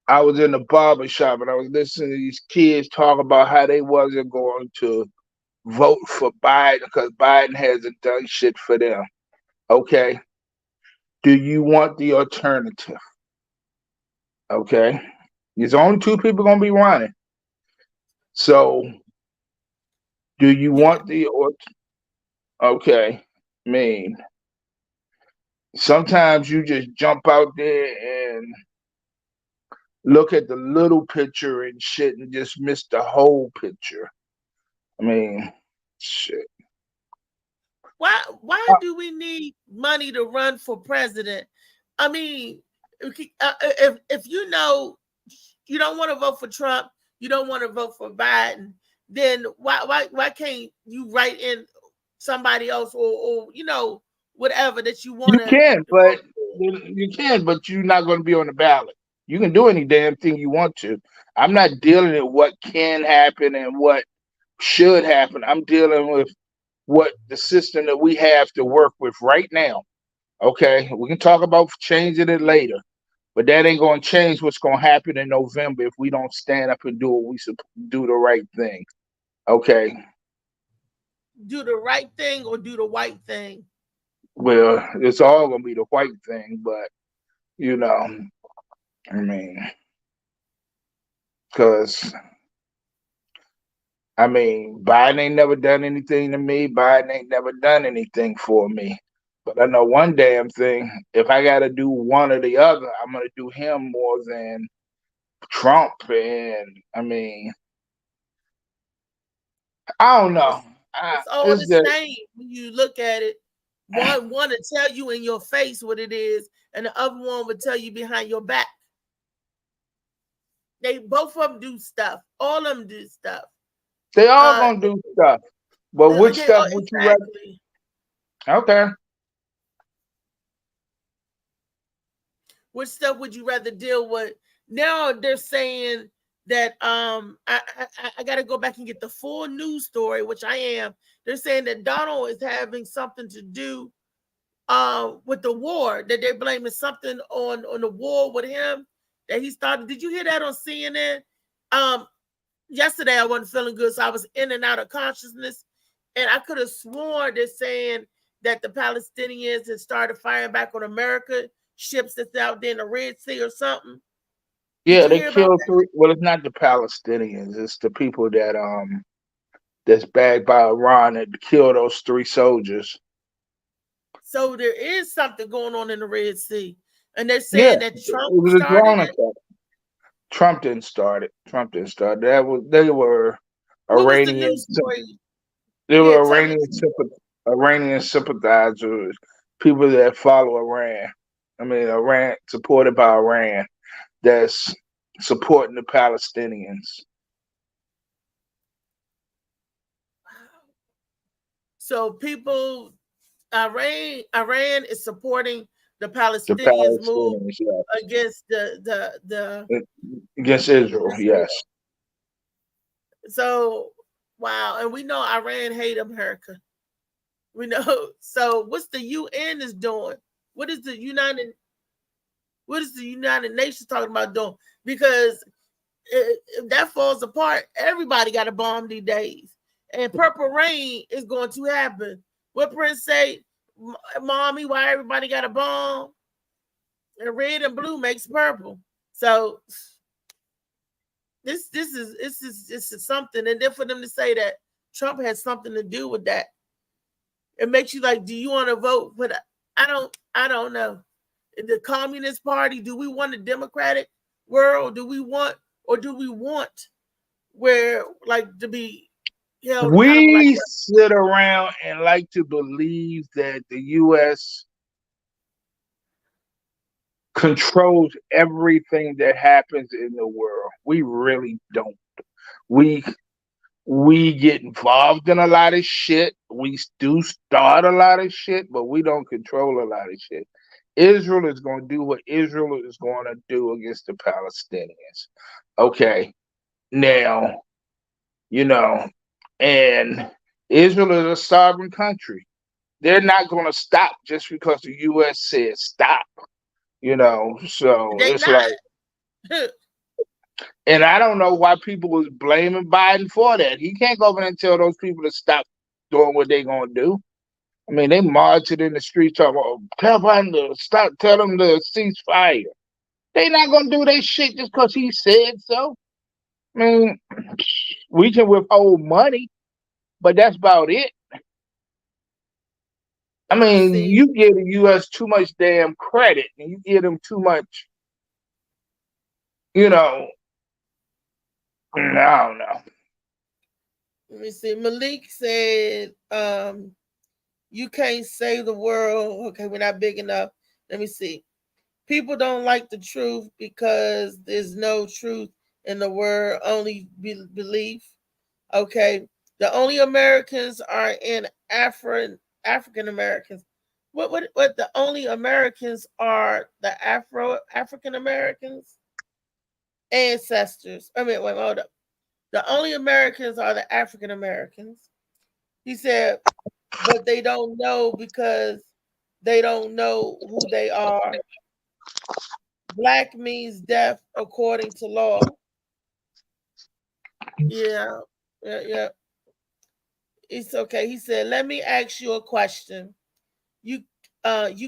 I was in the barber shop and I was listening to these kids talk about how they wasn't going to vote for Biden because Biden hasn't done shit for them. Okay. Do you want the alternative? Okay. There's only two people going to be running. So, do you want the okay? I mean, sometimes you just jump out there and look at the little picture and shit and just miss the whole picture. I mean, shit. Why do we need money to run for president? I mean, if you know you don't want to vote for Trump, you don't want to vote for Biden, then why can't you write in somebody else or you know whatever that you want? You can, but you're not going to be on the ballot. You can do any damn thing you want to. I'm not dealing with what can happen and what should happen. I'm dealing with what the system that we have to work with right now. Okay, we can talk about changing it later, but that ain't going to change what's going to happen in November if we don't stand up and do what we should do, the right thing. Okay. Do the right thing or do the white thing? Well, it's all going to be the white thing, but you know, I mean, because I mean, Biden ain't never done anything to me. Biden ain't never done anything for me. But I know one damn thing. If I got to do one or the other, I'm going to do him more than Trump. And I mean, I don't know. It's all the same when you look at it. One will tell you in your face what it is, and the other one will tell you behind your back. They both of them do stuff. All of them do stuff. They all gonna do stuff. But which stuff would you rather? Okay. Which stuff would you rather deal with? Now they're saying that I gotta go back and get the full news story, which I am. They're saying that Donald is having something to do with the war, that they're blaming something on the war with him that he started. Did you hear that on CNN? Yesterday I wasn't feeling good, so I was in and out of consciousness, and I could have sworn they're saying that the Palestinians had started firing back on America ships that's out there in the Red Sea or something. Yeah, they killed three. Well, it's not the Palestinians; it's the people that that's backed by Iran that killed those 3 soldiers. So there is something going on in the Red Sea, and they're saying that Trump started it. Trump didn't start it. They were Iranian. They were Iranian sympathizers, people that follow Iran. I mean, Iran supported by Iran, that's supporting the Palestinians. So people, Iran is supporting the Palestinians move against against Israel. Yes. So wow, and we know Iran hate America. We know. So what's the UN is doing? What is the United Nations talking about doing? Because if that falls apart, everybody got a bomb these days. And purple rain is going to happen. What Prince say, mommy, why everybody got a bomb? And red and blue makes purple. So This is something, and then for them to say that Trump has something to do with that, it makes you like, do you want to vote? But I don't know. In the Communist Party, do we want a democratic world? Do we want where like to be held accountable like We that? sit around and like to believe that the U.S. controls everything that happens in the world. We really don't. We get involved in a lot of shit. We do start a lot of shit, but we don't control a lot of shit. Israel is going to do what Israel is going to do against the Palestinians. Okay. Now, and Israel is a sovereign country. They're not going to stop just because the U.S. says stop. So They it's not. like, and I don't know why people is blaming Biden for that. He can't go over there and tell those people to stop doing what they're going to do. I mean, they marching in the streets talking about, tell Biden to stop, tell them to cease fire. They not going to do their shit just because he said so. I mean, we can withhold money, but that's about it. I mean, you give the U.S. too much damn credit, and you give them too much, I don't know. Let me see. Malik said, you can't save the world. Okay, we're not big enough. Let me see. People don't like the truth because there's no truth in the world, only belief. Okay. The only Americans are in African Americans. What the only Americans are the African Americans ancestors. I mean, wait, hold up. The only Americans are the African Americans. He said, but they don't know because they don't know who they are. Black means death according to law. Yeah. It's okay. He said, let me ask you a question. You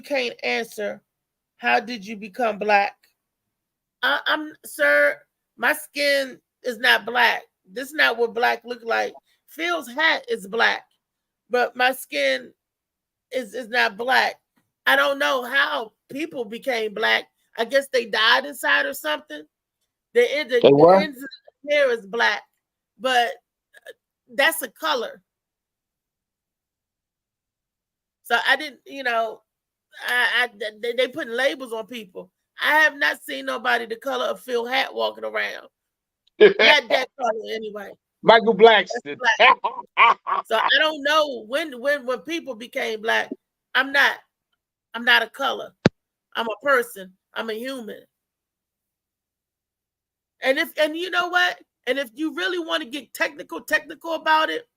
can't answer. How did you become black? I'm sir, my skin is not black. This is not what black look like. Phil's hat is black, but my skin is not black. I don't know how people became black. I guess they died inside or something. The ends of the hair is black, but that's a color. So I didn't, they putting labels on people. I have not seen nobody the color of Phil hat walking around. Not that color anyway. Michael Blackston. Black. So I don't know when people became black. I'm not a color. I'm a person. I'm a human. And you know what? And if you really want to get technical about it,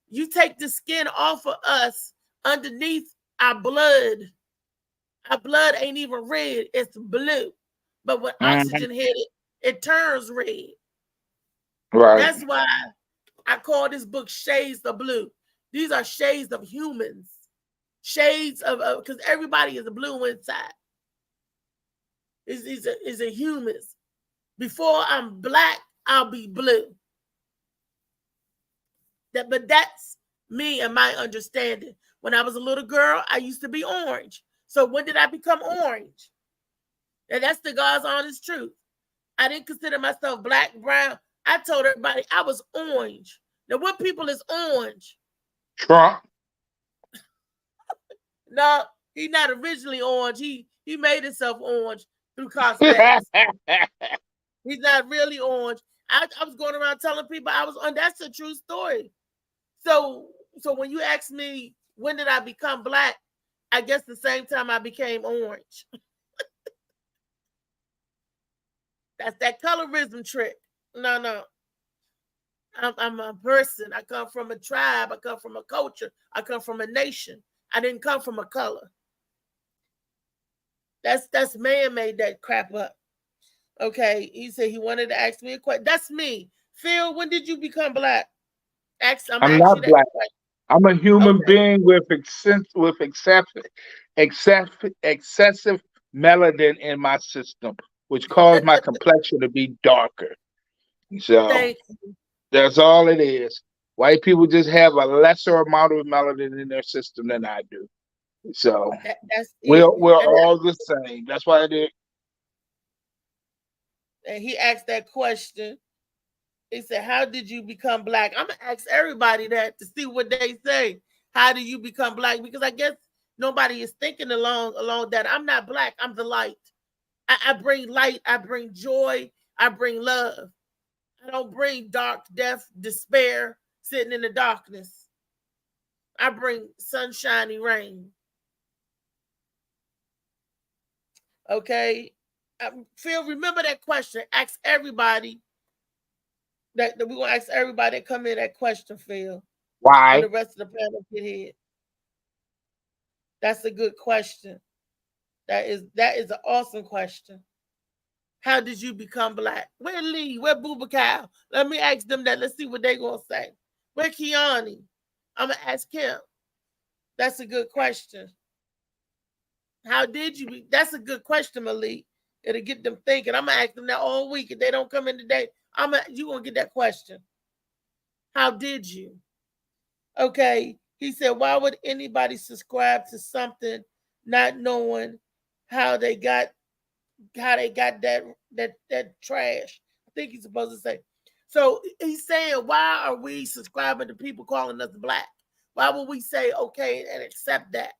you take the skin off of us underneath our blood. Our blood ain't even red, it's blue. But when oxygen hit it, it turns red. Right. That's why I call this book Shades of Blue. These are shades of humans. Shades of, because everybody is blue inside. Is a humans. Before I'm black, I'll be blue. But that's me and my understanding. When I was a little girl, I used to be orange. So when did I become orange? And that's the God's honest truth. I didn't consider myself black, brown. I told everybody I was orange. Now, what people is orange? Trump. No, he's not originally orange. He made himself orange through cosmetics. He's not really orange. I was going around telling people I was on. That's a true story. So when you ask me when did I become black, I guess the same time I became orange. That's that colorism trick. No. I'm a person. I come from a tribe. I come from a culture. I come from a nation. I didn't come from a color. That's man made that crap up. Okay, he said he wanted to ask me a question. That's me. Phil, when did you become black? I'm not black. I'm a human being with excessive melanin in my system, which caused my complexion to be darker. So Thank you. that's all it is. White people just have a lesser amount of melanin in their system than I do. So That's we're it. we're And, all the same. That's why they and he asked that question. He said, "How did you become black?" I'm gonna ask everybody that to see what they say. How do you become black? Because I guess nobody is thinking along that. I'm not black. I'm the light. I bring light. I bring joy. I bring love. I don't bring dark, death, despair, sitting in the darkness. I bring sunshiny rain. Okay. Phil, remember that question. Ask everybody that we're gonna ask everybody that come in that question, Phil, when why? the rest of the panel get here. That's a good question. That is an awesome question. How did you become black? Where Lee? Where Booba Cow? Let me ask them that. Let's see what they gonna say. Where Kiani? I'm gonna ask him. That's a good question. How did you be? That's a good question, Malik. It'll get them thinking. I'm gonna ask them that all week. If they don't come in today, you gonna get that question. How did you? Okay. He said, why would anybody subscribe to something not knowing how they got that trash? I think he's supposed to say. So he's saying, why are we subscribing to people calling us black? Why would we say okay and accept that?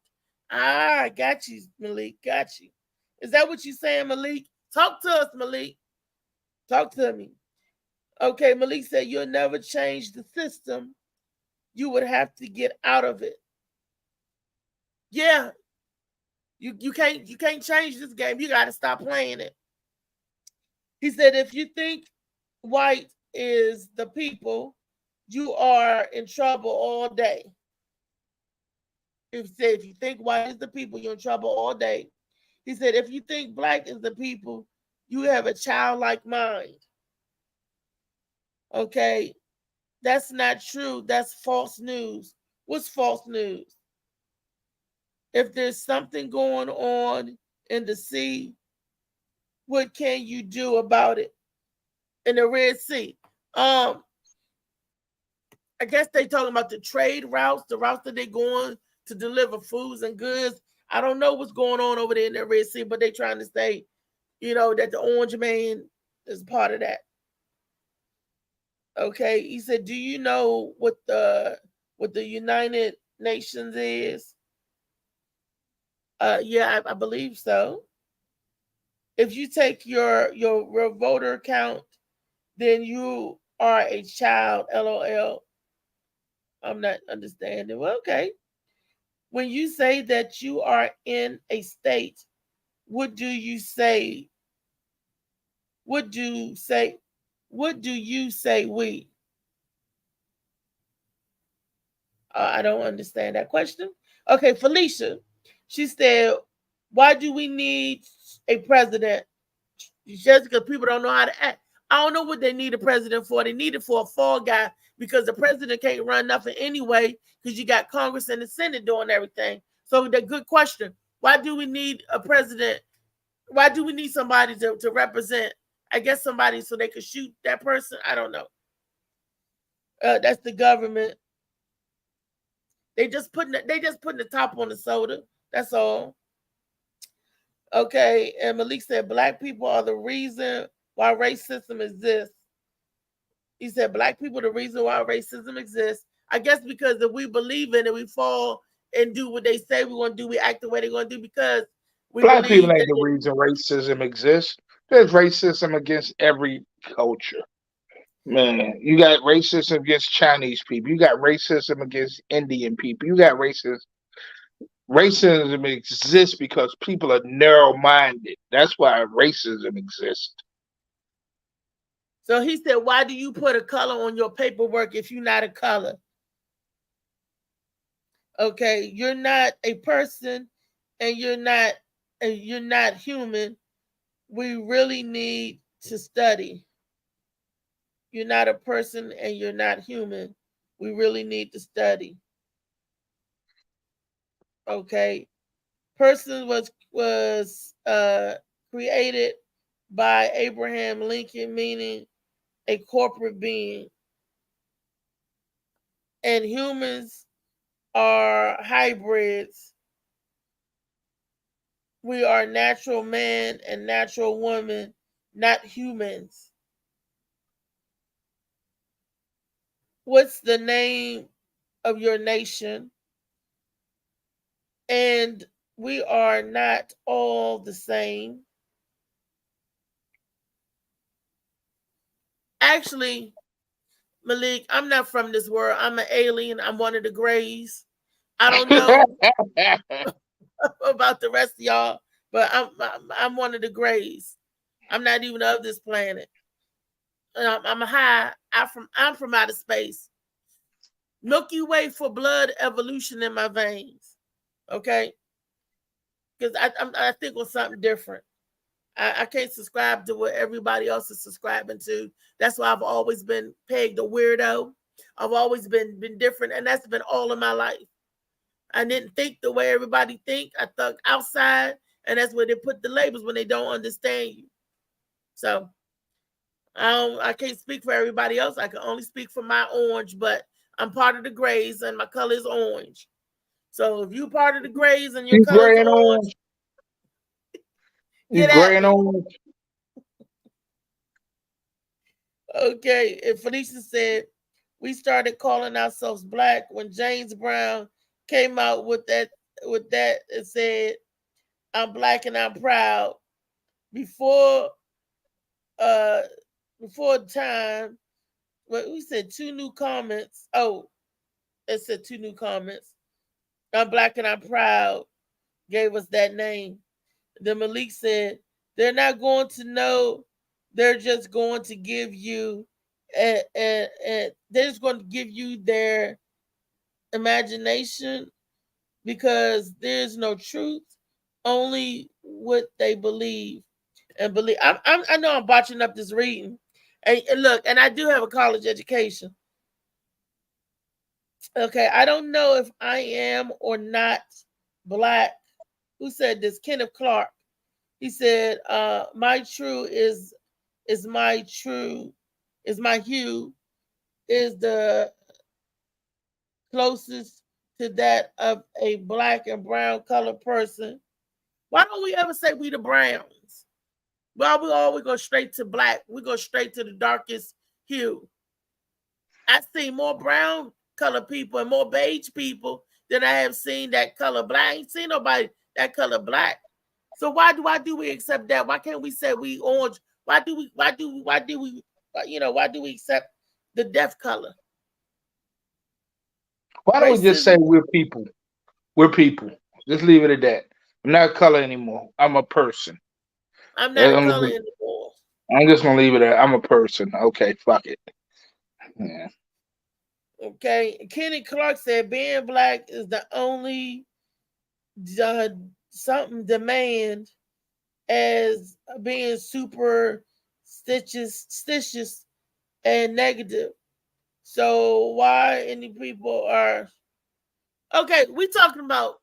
Ah, got you, Malik. Got you. Is that what you're saying, Malik? Talk to us, Malik. Talk to me. Okay, Malik said you'll never change the system. You would have to get out of it. Yeah, you can't change this game. You got to stop playing it. He said if you think white is the people, you are in trouble all day. He said if you think white is the people, you're in trouble all day. He said if you think black is the people, you have a childlike mind. Okay, that's not true. That's false news. What's false news? If there's something going on in the sea, what can you do about it? In the Red Sea. I guess they talking about the trade routes, the routes that they going to deliver foods and goods. I don't know what's going on over there in the Red Sea, but they trying to say, that the Orange Man is part of that. Okay, he said, "Do you know what the United Nations is?" Yeah, I believe so. If you take your voter count, then you are a child. LOL. I'm not understanding. Well, okay. When you say that you are in a state, what do you say? What do you say? What do you say we? I don't understand that question. Okay, Felicia. She said, why do we need a president? Just because people don't know how to act. I don't know what they need a president for. They need it for a fall guy because the president can't run nothing anyway because you got Congress and the Senate doing everything. So the good question. Why do we need a president? Why do we need somebody to represent? I guess somebody so they could shoot that person. I don't know. That's the government. They just putting the top on the soda. That's all. Okay, and Malik said black people are the reason why racism exists. He said black people are the reason why racism exists. I guess because if we believe in it, we fall and do what they say we're going to do. We act the way they're going to do because we Black people believe ain't that. the reason racism exists. There's racism against every culture. Man, you got racism against Chinese people. You got racism against Indian people. You got racism exists because people are narrow-minded. That's why racism exists. So he said, why do you put a color on your paperwork if you're not a color? Okay, you're not a person and you're not human. We really need to study. You're not a person and you're not human. We really need to study. Okay. Person was created by Abraham Lincoln, meaning a corporate being. And humans are hybrids. We are natural man and natural woman, not humans. What's the name of your nation? And we are not all the same. Actually, Malik, I'm not from this world. I'm an alien. I'm one of the grays. I don't know about the rest of y'all, but I'm one of the grays. I'm not even of this planet. I'm high. I'm from outer space. Milky Way for blood evolution in my veins. Okay, because I think on something different. I can't subscribe to what everybody else is subscribing to. That's why I've always been pegged a weirdo. I've always been different, and that's been all of my life. I didn't think the way everybody think. I thought outside, and that's where they put the labels when they don't understand you. So I can't speak for everybody else. I can only speak for my orange, but I'm part of the grays, and my color is orange. So if you're part of the grays and your color is orange, you gray and orange. Okay, and Felicia said, we started calling ourselves black when James Brown came out with that and said, I'm black and I'm proud. Before time, well, we said 2 new comments. Oh, it said 2 new comments. I'm black and I'm proud. Gave us that name. Then Malik said, they're not going to know. They're just going to give you, they're just going to give you their imagination because there's no truth, only what they believe and believe. I know I'm botching up this reading, and look, and I do have a college education. Okay, I don't know if I am or not black. Who said this? Kenneth Clark. He said, my true is my true, is my hue, is the closest to that of a black and brown colored person. Why don't we ever say we the browns? Well, we always go straight to black. We go straight to the darkest hue. I see more brown colored people and more beige people than I have seen that color black. I ain't seen nobody that color black. So why do we accept that? Why can't we say we orange? Why do we accept the death color? Why don't we just say we're people? We're people. Just leave it at that. I'm not a color anymore. I'm a person. I'm not a color anymore. I'm just gonna leave it at I'm a person. Okay, fuck it. Yeah. Okay. Kenny Clark said being black is the only something demand as being superstitious and negative. So why any people are okay? We talking about,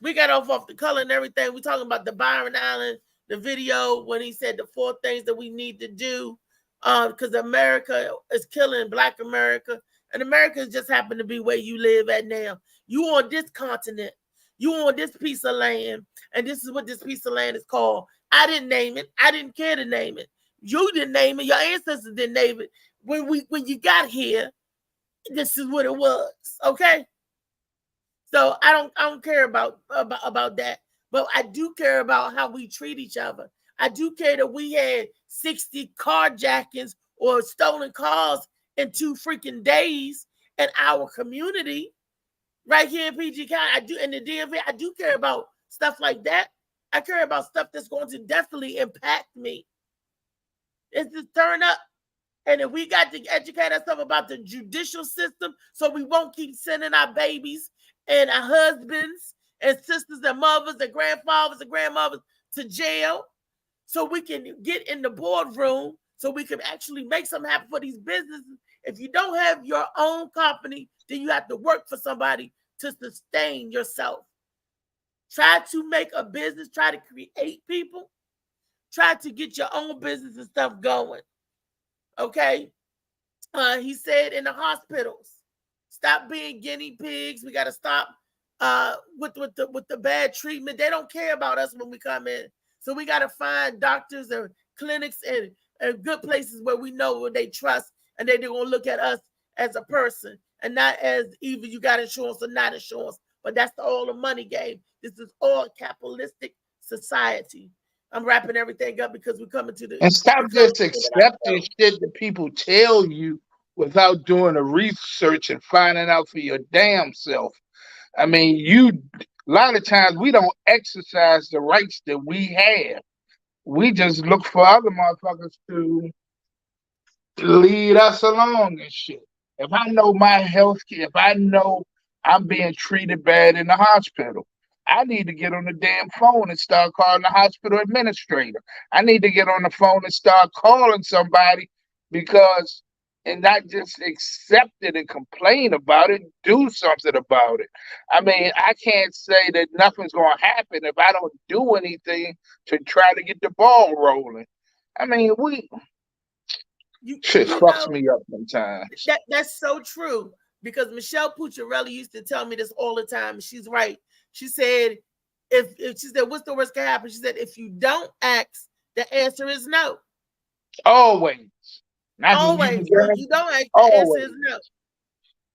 we got off the color and everything. We talking about the Byron Allen, the video when he said the 4 things that we need to do because America is killing Black America, and America just happen to be where you live at now. You on this continent, you on this piece of land, and this is what this piece of land is called. I didn't name it. I didn't care to name it. You didn't name it. Your ancestors didn't name it. When you got here, this is what it was. Okay. So I don't care about that, but I do care about how we treat each other. I do care that we had 60 carjackings or stolen cars in 2 freaking days in our community right here in PG County. I do in the DMV. I do care about stuff like that. I care about stuff that's going to definitely impact me. It's just turn up. And if we got to educate ourselves about the judicial system so we won't keep sending our babies and our husbands and sisters and mothers and grandfathers and grandmothers to jail, so we can get in the boardroom so we can actually make something happen for these businesses. If you don't have your own company, then you have to work for somebody to sustain yourself. Try to make a business, try to create people, try to get your own business and stuff going. Okay? He said in the hospitals, stop being guinea pigs. We got to stop with the bad treatment. They don't care about us when we come in. So we got to find doctors and clinics and good places where we know where they trust, and they're going to look at us as a person and not as either you got insurance or not insurance. But that's all the money game. This is all capitalistic society. I'm wrapping everything up because we're coming to the And stop just accepting shit that people tell you without doing the research and finding out for your damn self. I mean, a lot of times we don't exercise the rights that we have. We just look for other motherfuckers to lead us along and shit. If I know my health care, if I know I'm being treated bad in the hospital, I need to get on the damn phone and start calling the hospital administrator. I need to get on the phone and start calling somebody because, and not just accept it and complain about it, do something about it. I mean, I can't say that nothing's going to happen if I don't do anything to try to get the ball rolling. I mean, shit fucks me up sometimes. That's so true, because Michelle Pucciarelli used to tell me this all the time. She's right. She said, if she said, what's the worst can happen? She said, if you don't ask, the answer is no. Always. Always. If you don't ask, the answer is no.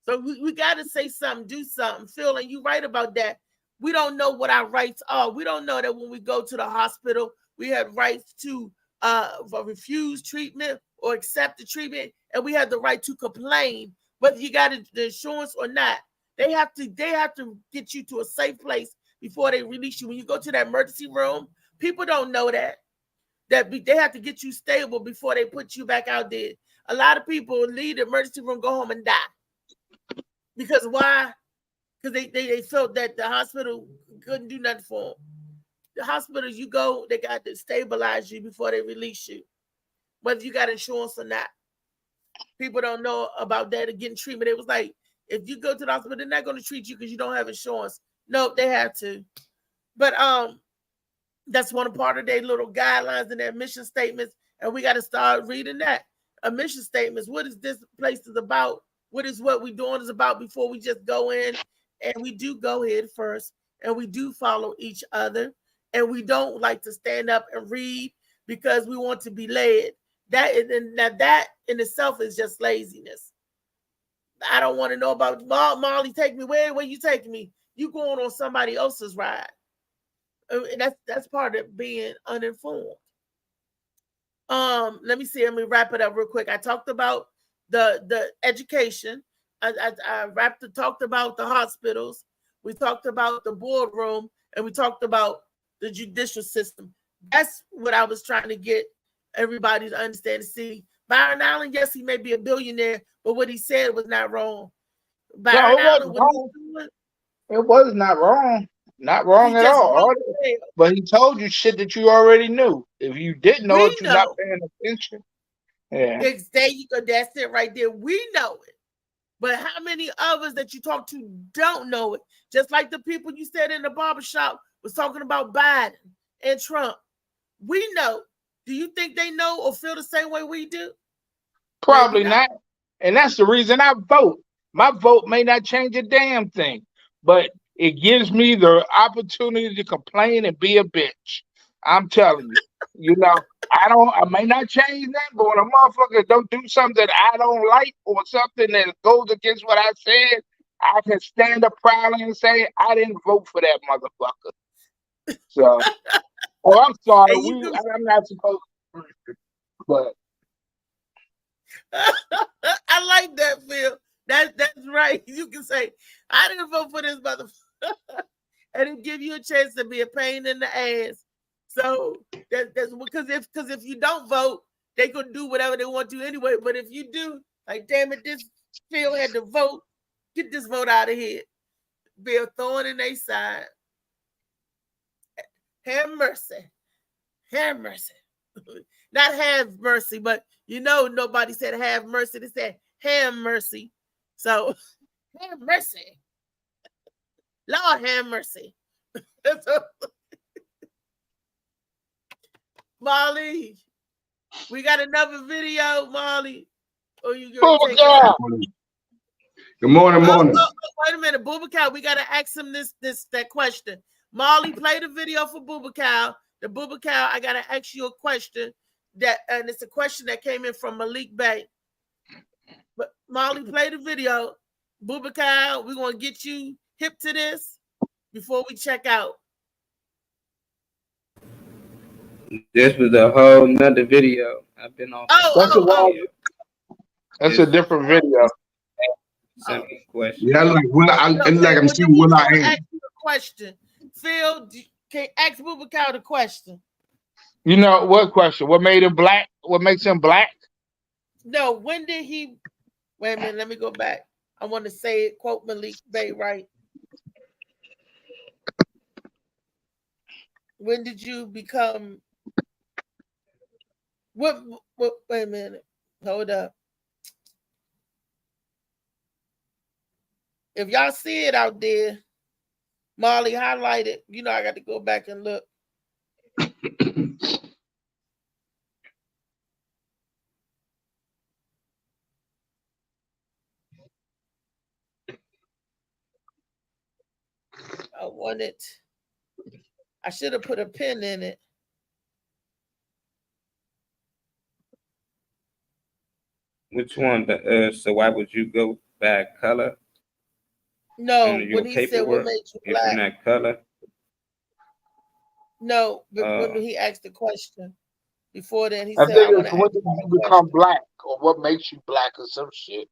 So we got to say something, do something. Phil, and you're right about that. We don't know what our rights are. We don't know that when we go to the hospital, we have rights to refuse treatment or accept the treatment, and we have the right to complain whether you got the insurance or not. They have to get you to a safe place before they release you. When you go to that emergency room, people don't know that they have to get you stable before they put you back out there. A lot of people leave the emergency room, go home and die. Because why? Because they felt that the hospital couldn't do nothing for them. The hospitals you go, they got to stabilize you before they release you, whether you got insurance or not. People don't know about that and getting treatment. It was like, if you go to the hospital, they're not going to treat you because you don't have insurance. Nope, they have to. But that's one part of their little guidelines and their mission statements, and we got to start reading that. A mission statements. What is this place is about? What is what we're doing is about before we just go in, and we do go in first, and we do follow each other, and we don't like to stand up and read because we want to be led. That in itself is just laziness. I don't want to know about Molly. Take me where you taking me? You going on somebody else's ride, and that's part of being uninformed. Let me see. Let me wrap it up real quick. I talked about the education. I talked about the hospitals. We talked about the boardroom, and we talked about the judicial system. That's what I was trying to get everybody to understand and see. Byron Allen, yes, he may be a billionaire, but what he said was not wrong. Byron Allen, it was not wrong. Not wrong at all. But he told you shit that you already knew. If you didn't know it, you're not paying attention. Yeah. There you go. That's it right there. We know it. But how many others that you talk to don't know it? Just like the people you said in the barbershop was talking about Biden and Trump. We know. Do you think they know or feel the same way we do? Probably not. And that's the reason I vote. My vote may not change a damn thing, but it gives me the opportunity to complain and be a bitch. I'm telling you, I may not change that, but when a motherfucker don't do something that I don't like or something that goes against what I said, I can stand up proudly and say, I didn't vote for that motherfucker. So, I'm sorry. I'm not supposed to, but. I like that, Phil. That's right. You can say, I didn't vote for this motherfucker. And it give you a chance to be a pain in the ass. So that's because if you don't vote, they could do whatever they want to anyway. But if you do, like, damn it, this Phil had to vote. Get this vote out of here. Be a thorn in their side. Have mercy. Have mercy. Not have mercy, but nobody said have mercy. They said have mercy. So have mercy. Lord have mercy. Molly, we got another video, Molly. Or you gonna take it? Bubba Good morning, morning. Wait a minute, Bubba, we gotta ask him that question. Molly, play the video for Bubba. The Bubba, I gotta ask you a question and it's a question that came in from Malik Bay. But Molly, play the video. Bubba, we're gonna get you hip to this before we check out. This was a whole nother video. I've been on. That's a different video. Simple question. Yeah, like I'm seeing what I am. Ask you a question. Phil, can ask Bubba the question. You know what question? What made him black? What makes him black? No, when did he? Wait a minute, let me go back. I want to say it. Quote Malik Bay, right? When did you become? What? Wait a minute. Hold up. If y'all see it out there, Molly, highlight it. You know, I got to go back and look. I should have put a pin in it. Which one? So why would you go by color? No, when he said what made you black. From that color? No, but when he asked the question before then, he I said, think it's when did you become black or what makes you black or some shit.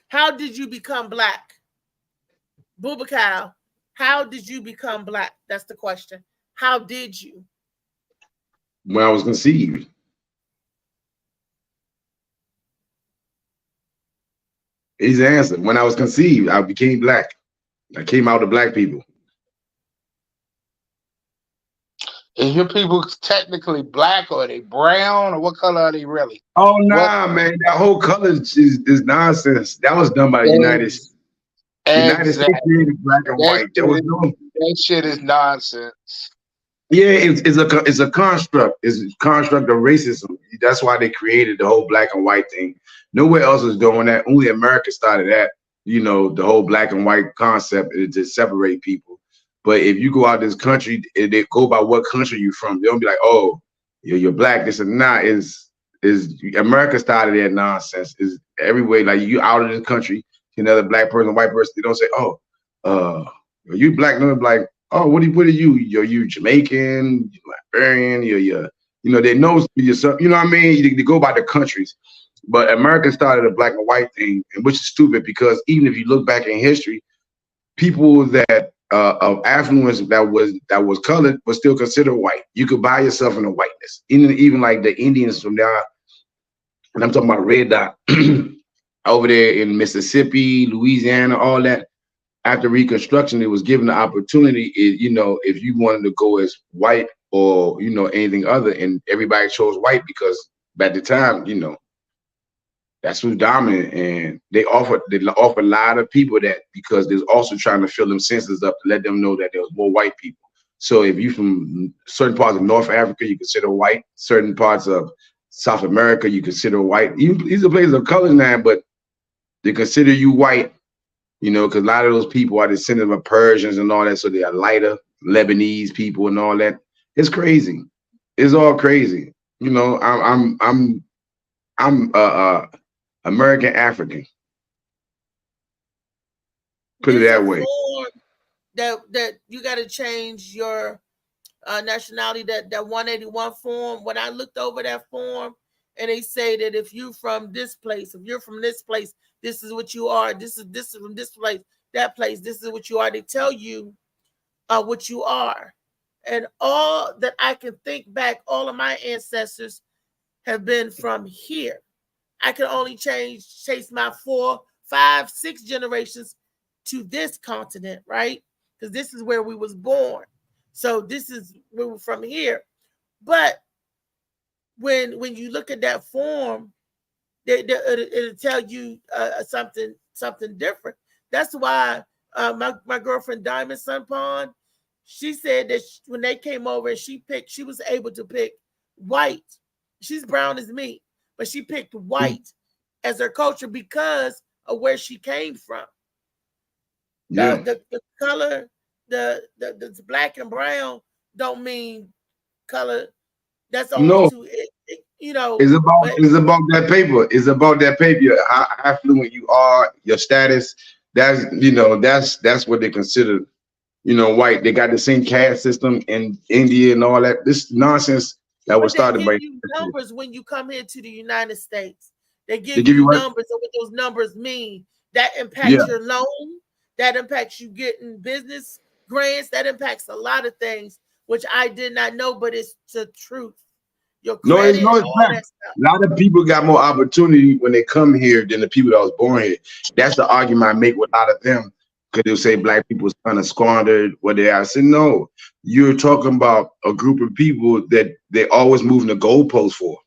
How did you become black? Bubba, how did you become black? That's the question. How did you? When I was conceived. He's the answer. When I was conceived, I became black. I came out of black people. Is your people technically black or are they brown or what color are they really? Oh nah, man, that whole color is nonsense. That was done by the United States. United States created black and white. That shit is nonsense. Yeah, it's a construct. It's a construct of racism. That's why they created the whole black and white thing. Nowhere else is doing that. Only America started that. You know, the whole black and white concept is to separate people. But if you go out this country, they go by what country you're from. They don't be like, oh, you're black. This is not. Is America started that nonsense? Is every way like you out of this country, another black person, white person, they don't say, oh, are you black? No, like, oh, what are you? You Jamaican, Liberian, you know, they know yourself. You know what I mean? They go by the countries. But America started a black and white thing, and which is stupid because even if you look back in history, people that of affluence that was colored was still considered white. You could buy yourself into whiteness. Even like the Indians from there, and I'm talking about Red Dot over there in Mississippi, Louisiana, all that. After Reconstruction, it was given the opportunity, you know, if you wanted to go as white or, you know, anything other, and everybody chose white because at the time, you know, that's who's dominant, and they offer a lot of people that because they're also trying to fill them senses up to let them know that there was more white people. So if you from certain parts of North Africa, you consider white. Certain parts of South America, you consider white. These are places of color now, but they consider you white, you know, because a lot of those people are descendants of Persians and all that, so they are lighter Lebanese people and all that. It's crazy. It's all crazy. You know, I'm American African. Put it that way. That you got to change your nationality. That 181 form. When I looked over that form, and they say that if you from this place, if you're from this place, this is what you are. This is from this place, that place. This is what you are. They tell you what you are, and all that I can think back, all of my ancestors have been from here. I can only chase my 4, 5, 6 generations to this continent, right? Because this is where we was born. So this is where we're from here. But when you look at that form, it'll tell you something different. That's why my girlfriend Diamond Sun Pond, She said that when they came over and she was able to pick white. She's brown as me, but she picked white as her culture because of where she came from. Yeah. The color, the black and brown don't mean color. That's only No, two, you know. it's about But it's about that paper. It's about that paper. How affluent you are, your status. That's that's what they consider, white. They got the same caste system in India and all that. This nonsense that was they started give by you numbers when you come here to the United States. They they give give you you what? numbers and what those numbers mean. That Yeah. impacts your loan. That impacts you getting business grants. That impacts a lot of things, which I did not know, but it's the truth. Your No, credit and it's all not. that stuff. A lot of people got more opportunity when they come here than the people that was born here. That's the argument I make with a lot of them, because they'll say black people's kind of squandered what they are. I said, no, you're talking about a group of people that they always moving the goalpost for.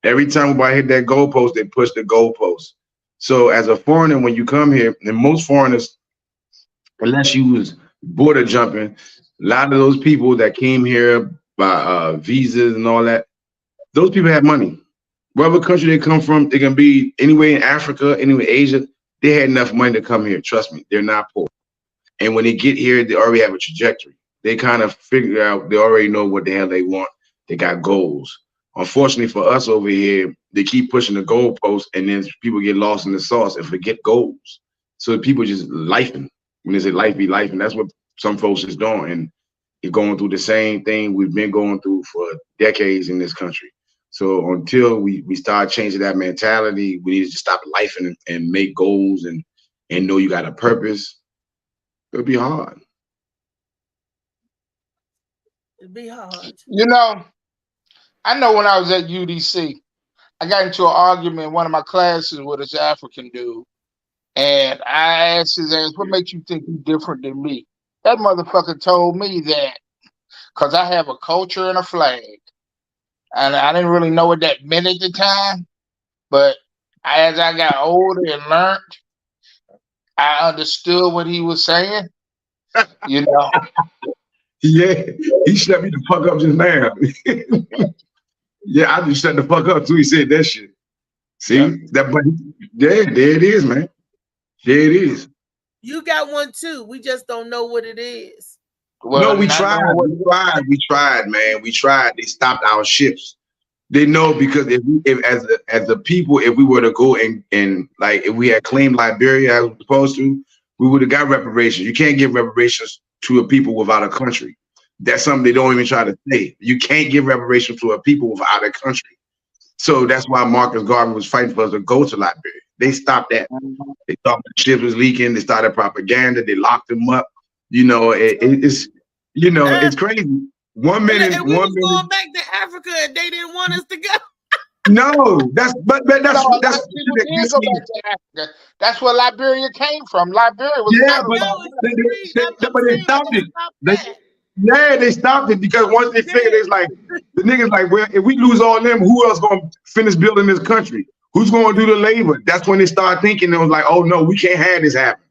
Every time I hit that goalpost, they push the goalpost. So as a foreigner, when you come here, and most foreigners, unless you was border jumping, a lot of those people that came here by visas and all that, those people have money. Wherever country they come from, they can be anywhere in Africa, anywhere in Asia. They had enough money to come here. Trust me, they're not poor. And when they get here, they already have a trajectory. They kind of figure out, they already know what the hell they want. They got goals. Unfortunately for us over here, they keep pushing the goalposts, and then people get lost in the sauce and forget goals. So people just lifing. When they say life be life, and that's what some folks is doing. And you're going through the same thing we've been going through for decades in this country. So until we start changing that mentality, we need to stop lifing and make goals and know you got a purpose. It'll be hard. It'd be hard. I know when I was at UDC, I got into an argument in one of my classes with this African dude. And I asked his ass, what makes you think he's different than me? That motherfucker told me that because I have a culture and a flag. And I didn't really know what that meant at the time. But as I got older and learned, I understood what he was saying. Yeah, he shut me the fuck up just now. Yeah, I just shut the fuck up too. He said that shit. See that, but there it is, man. There it is. You got one too. We just don't know what it is. Well, no, we tried, man. We tried. They stopped our ships. They know, because if as a people, if we were to go and like if we had claimed Liberia as we were supposed to, we would have got reparations. You can't give reparations to a people without a country. That's something they don't even try to say. You can't give reparations to a people without a country. So that's why Marcus Garvey was fighting for us to go to Liberia. They stopped that. They thought the ship was leaking. They started propaganda. They locked them up. It's it's crazy. One minute, and we was going back to Africa, and they didn't want us to go. No, that's go back to Africa. That's where Liberia came from. Liberia was but they stopped it. They stopped it because once they figured, it's like the niggas like, well, if we lose all them, who else gonna finish building this country? Who's gonna do the labor? That's when they start thinking. It was like, oh no, we can't have this happen.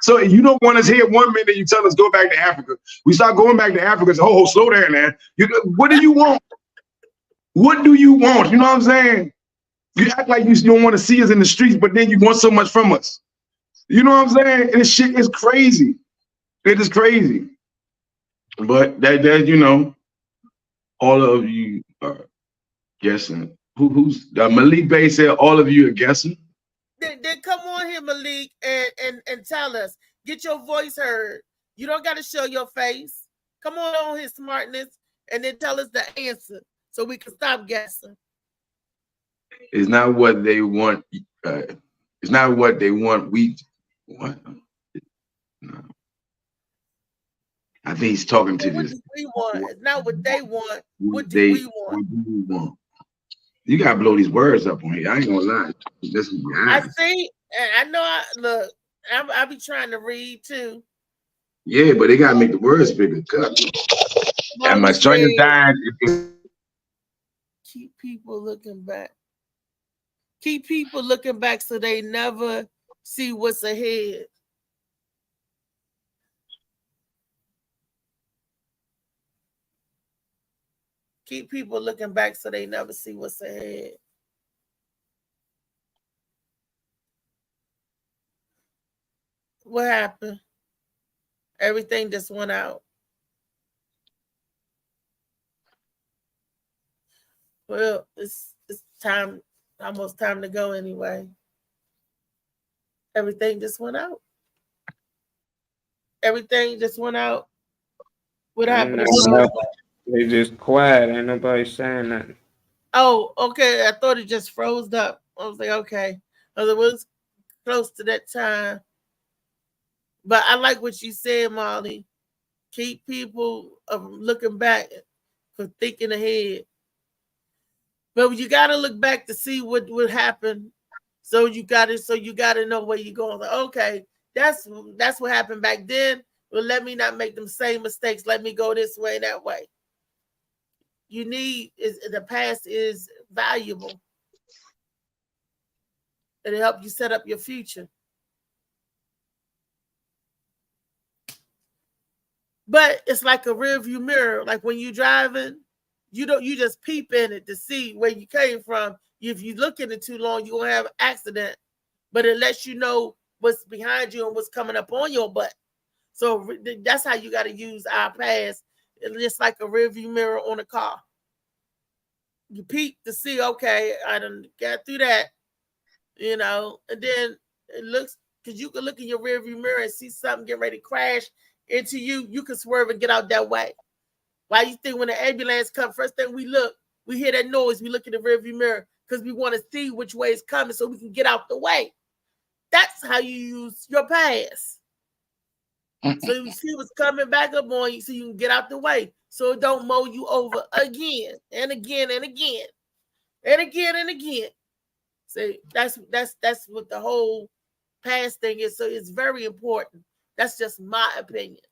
So you don't want us here 1 minute, you tell us go back to Africa. We start going back to Africa. So, oh, slow down, man. What do you want? What do you want? You know what I'm saying? You act like you don't want to see us in the streets, but then you want so much from us. You know what I'm saying? And this shit is crazy. It is crazy. But that all of you are guessing. Who's Malik Bey said all of you are guessing? Then come on here, Malik, and tell us. Get your voice heard. You don't got to show your face. Come on his smartness, and then tell us the answer so we can stop guessing. It's not what they want. It's not what they want. What? No. I think he's talking to What this. do we want? It's not what they want. What do we want? What do we want? You gotta blow these words up on here. I ain't gonna lie. I see, and I know. I be trying to read too. Yeah, but they gotta make the words bigger. And my son is dying. Keep people looking back. Keep people looking back so they never see what's ahead. keep people looking back so they never see what's ahead. What happened? Everything just went out. Well, it's time, almost time to go anyway. Everything just went out. Everything just went out. What happened? They just quiet. Ain't nobody saying nothing. Oh, okay. I thought it just froze up. I was like, okay. It was close to that time. But I like what you said, Molly. Keep people looking back for thinking ahead. But you got to look back to see what would happen. So you got to know where you're going. Like, okay, that's what happened back then. Well, let me not make them same mistakes. Let me go this way, that way. The past is valuable. It'll help you set up your future. But it's like a rearview mirror. Like when you're driving, you just peep in it to see where you came from. If you look in it too long, you're gonna have an accident. But it lets you know what's behind you and what's coming up on your butt. So that's how you got to use our past. It's just like a rearview mirror on a car. You peek to see, okay, I done got through that, and then it looks, because you can look in your rearview mirror and see something get ready to crash into you. You can swerve and get out that way. Why you think when the ambulance comes, first thing we hear that noise, we look in the rearview mirror because we want to see which way it's coming so we can get out the way. That's how you use your past. So you see what's coming back up on you so you can get out the way. So it don't mow you over again and again and again and again and again. So that's what the whole past thing is. So it's very important. That's just my opinion.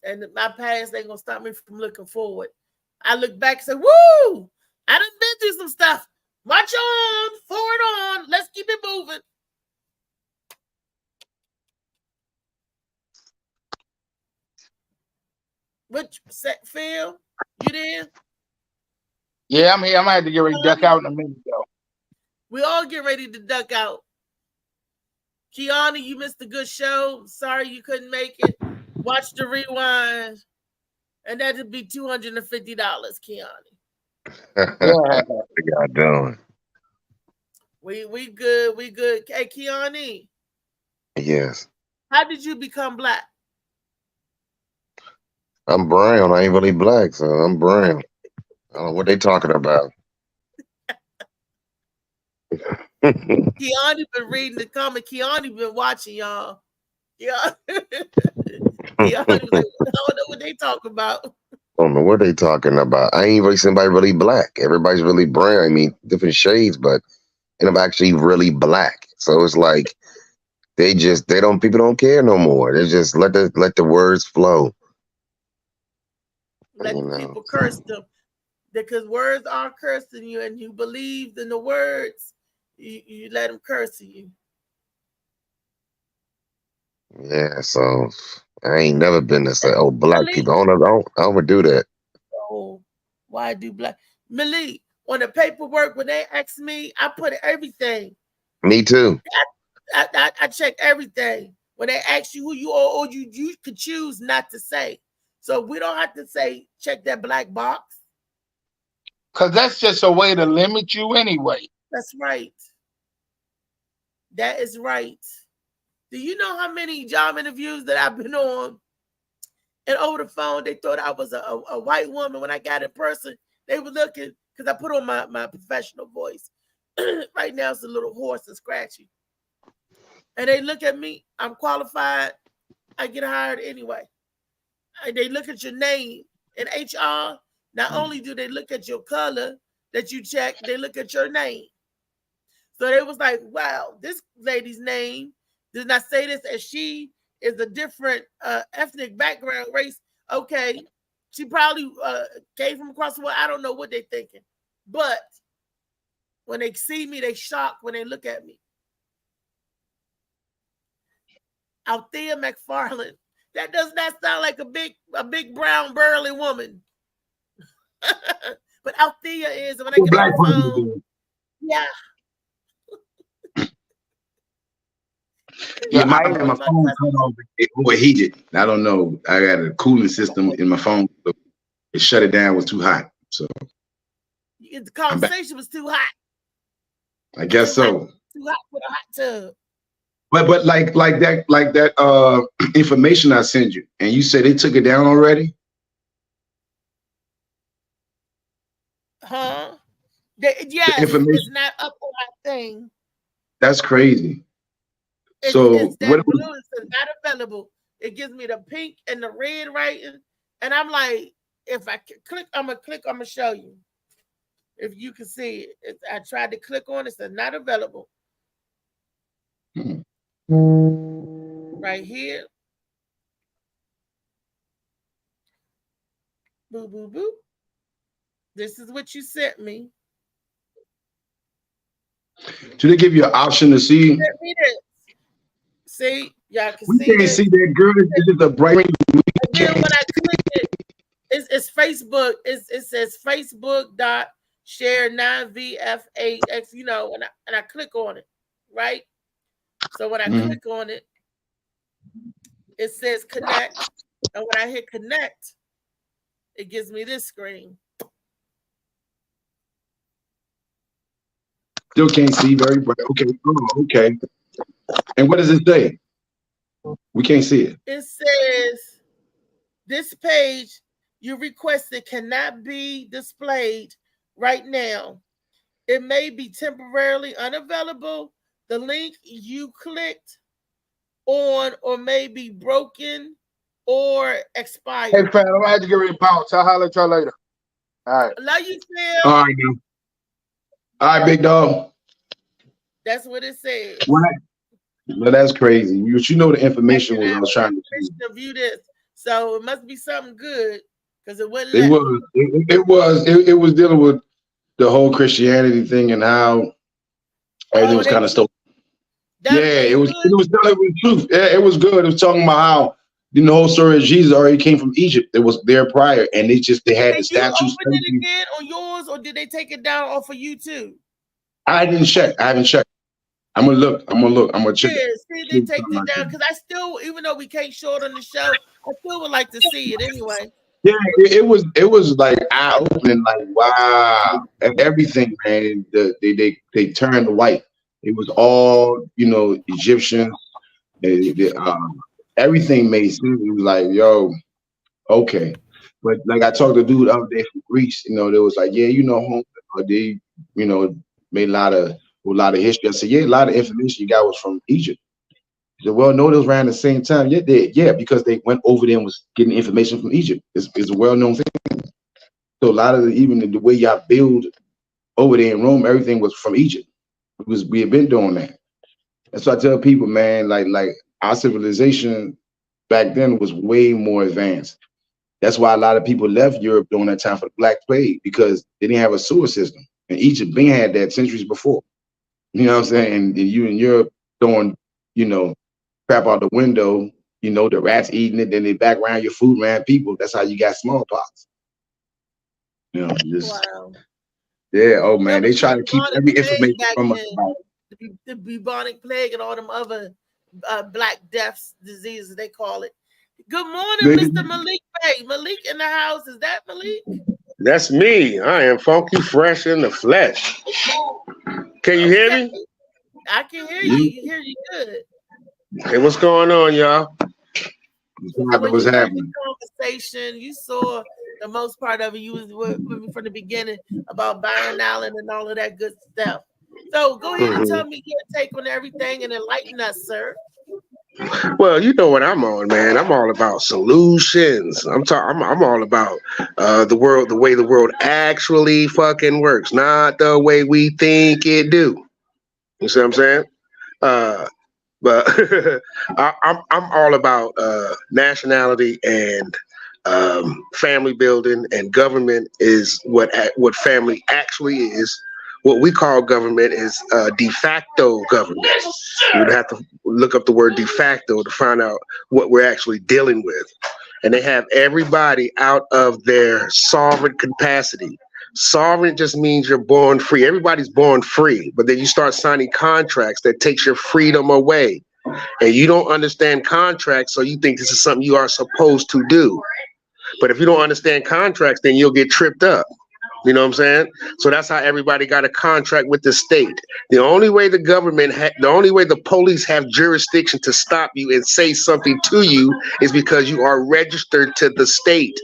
And my past ain't gonna stop me from looking forward. I look back and say, woo! I done been through some stuff. March on, forward on. Let's keep it moving. Which Phil? You there? Yeah, I'm here. I'm gonna have to get ready to duck out in a minute, though. We all get ready to duck out. Kiana, you missed a good show. Sorry you couldn't make it. Watch the rewind. And that'd be $250, Kiana. What y'all doing? We good. We good. Hey, Kiani. Yes. How did you become black? I'm brown. I ain't really black, so I'm brown. I don't know what they talking about. Kiani been reading the comment. Kiani been watching y'all. Yeah. Kiani was like, I don't know what they talking about. I don't know what they talking about. I ain't really somebody really black. Everybody's really brown. I mean, different shades, but and I'm actually really black. So it's like people don't care no more. They just let the words flow. Let the people curse them. Because words are cursing you and you believe in the words, you let them curse you. Yeah, so I ain't never been to say, oh, black people. I don't do that. Oh, why do black? Malik, on the paperwork, when they ask me, I put everything. Me too. I check everything. When they ask you who you are, or you could choose not to say. So we don't have to say, check that black box. Because that's just a way to limit you anyway. That's right. That is right. Do you know how many job interviews that I've been on? And over the phone, they thought I was a white woman. When I got in person, they were looking, because I put on my professional voice. Right now, it's a little hoarse and scratchy. And they look at me. I'm qualified. I get hired anyway. They look at your name in HR. Not only do they look at your color that you check, they look at your name. So they was like, wow, this lady's name does not say this, as she is a different ethnic background, race. Okay, she probably came from across the world. I don't know what they're thinking. But when they see me, they shocked when they look at me. Althea McFarland. That does not sound like a big brown burly woman. But Althea is, and when I What get on black the person phone, is. yeah. Yeah, my I love my phone cousin. cut off. It overheated. I don't know. I got a cooling system in my phone. So it shut it down. It was too hot. So The I'm back. conversation was too hot. I guess Too hot. so. Too hot for the hot tub. But like that information I sent you, and you said they took it down already. Huh? The Yes, information. it's not up on my thing. That's crazy. It's So that what? blue. It says not available. It gives me the pink and the red writing, and I'm like, if I click, I'm gonna show you. If you can see it, I tried to click on it. It says not available. Right here. Boo, boo, boo. This is what you sent me. Do they give you an option to see? Sent me this. See, y'all can We see can't this. see that, girl. This is a bright. And then when I click it, it's Facebook. It says Facebook.share 9VF8X, you know, and I click on it, right? So when I click on it, it says connect. And when I hit connect, it gives me this screen. Still can't see very bright. Okay. Oh, okay. And what does it say? We can't see it. It says this page you requested cannot be displayed right now. It may be temporarily unavailable. The link you clicked on or may be broken or expired. Hey, fam, I'm gonna have to get ready to bounce. I'll holler at y'all later. All right. Love you, Phil. All right, now. All right, big dog. That's what it says. What? Well, that's crazy. You know the information was I was trying to see. To view this, so it must be something good because it wouldn't. It was. It was dealing with the whole Christianity thing and how everything was kind of stolen. Yeah, it was telling the truth. Yeah, it was good. It was talking about how the whole story of Jesus already came from Egypt. It was there prior, and they had the statues. Did you open it again on yours, or did they take it down off of YouTube? I didn't check. I haven't checked. I'm gonna look. I'm gonna check. Yeah, see, they take it down because I still, even though we can't show it on the show, I still would like to see it anyway. Yeah, it was like eye opening, like wow, and everything, man. They turned white. It was all Egyptian. Everything made sense. It was like, yo, okay. But like I talked to a dude the other day from Greece. They was like, yeah, they made a lot of history. I said, yeah, a lot of information you got was from Egypt. He said, well, no, those ran at the same time. Yeah, because they went over there and was getting information from Egypt. It's a well-known thing. So a lot of even the way y'all build over there in Rome, everything was from Egypt. We had been doing that. And so I tell people, man, like our civilization back then was way more advanced. That's why a lot of people left Europe during that time for the Black Plague, because they didn't have a sewer system. And Egypt been had that centuries before. You know what I'm saying? And you in Europe throwing, crap out the window, the rats eating it, then they back around your food around people. That's how you got smallpox. Wow. Yeah, oh man, they try to keep every information from us. The bubonic plague and all them other Black Deaths diseases, they call it. Good morning, Mr. Malik Bey. Malik in the house. Is that Malik? That's me. I am funky fresh in the flesh. Can you hear me? I can hear you. You hear you good. Hey, what's going on, y'all? What's happening? Conversation. You saw the most part of it. You was with me from the beginning about Byron Allen and all of that good stuff. So go ahead and tell me your take on everything and enlighten us, sir. Well, you know what I'm on, man. I'm all about solutions. I'm all about the way the world actually fucking works, not the way we think it do. You see what I'm saying? But I'm all about nationality and family building, and government is what family actually is. What we call government is de facto government. You'd have to look up the word de facto to find out what we're actually dealing with. and they have everybody out of their sovereign capacity. Sovereign just means you're born free. Everybody's born free, but then you start signing contracts that takes your freedom away. And you don't understand contracts, so you think this is something you are supposed to do. But if you don't understand contracts, then you'll get tripped up. You know what I'm saying? So that's how everybody got a contract with the state. The only way the government, the only way the police have jurisdiction to stop you and say something to you is because you are registered to the state.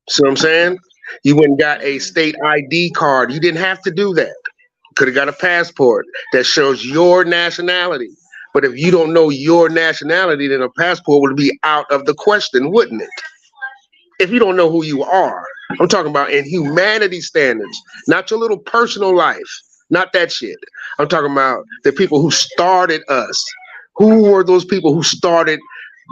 See what I'm saying? You went and got a state ID card. You didn't have to do that. Could have got a passport that shows your nationality. But if you don't know your nationality, then a passport would be out of the question, wouldn't it? If you don't know who you are. I'm talking about in humanity standards, not your little personal life, not that shit. I'm talking about the people who started us. Who were those people who started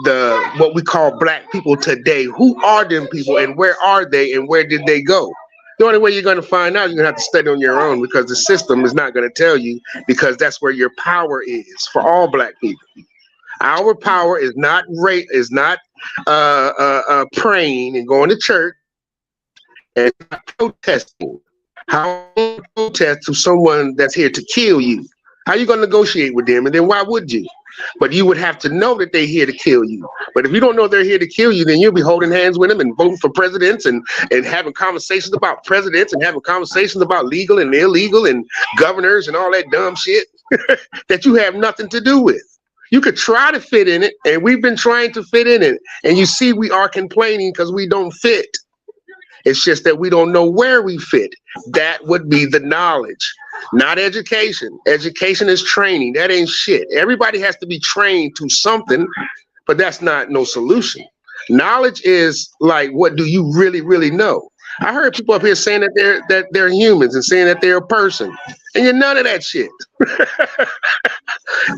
what we call black people today? Who are them people and where are they and where did they go? The only way you're going to find out, you're going to have to study on your own, because the system is not going to tell you, because that's where your power is for all black people. Our power is not praying and going to church and protesting. How do you protest to someone that's here to kill you? How are you going to negotiate with them? And then why would you? But you would have to know that they're here to kill you. But if you don't know they're here to kill you, then you'll be holding hands with them and voting for presidents and having conversations about presidents and having conversations about legal and illegal and governors and all that dumb shit that you have nothing to do with. You could try to fit in it, and we've been trying to fit in it. And you see, we are complaining because we don't fit. It's just that we don't know where we fit. That would be the knowledge, not education. Education is training. That ain't shit. Everybody has to be trained to something, but that's not no solution. Knowledge is like, what do you really, really know? I heard people up here saying that they're humans and saying that they're a person, and you're none of that shit.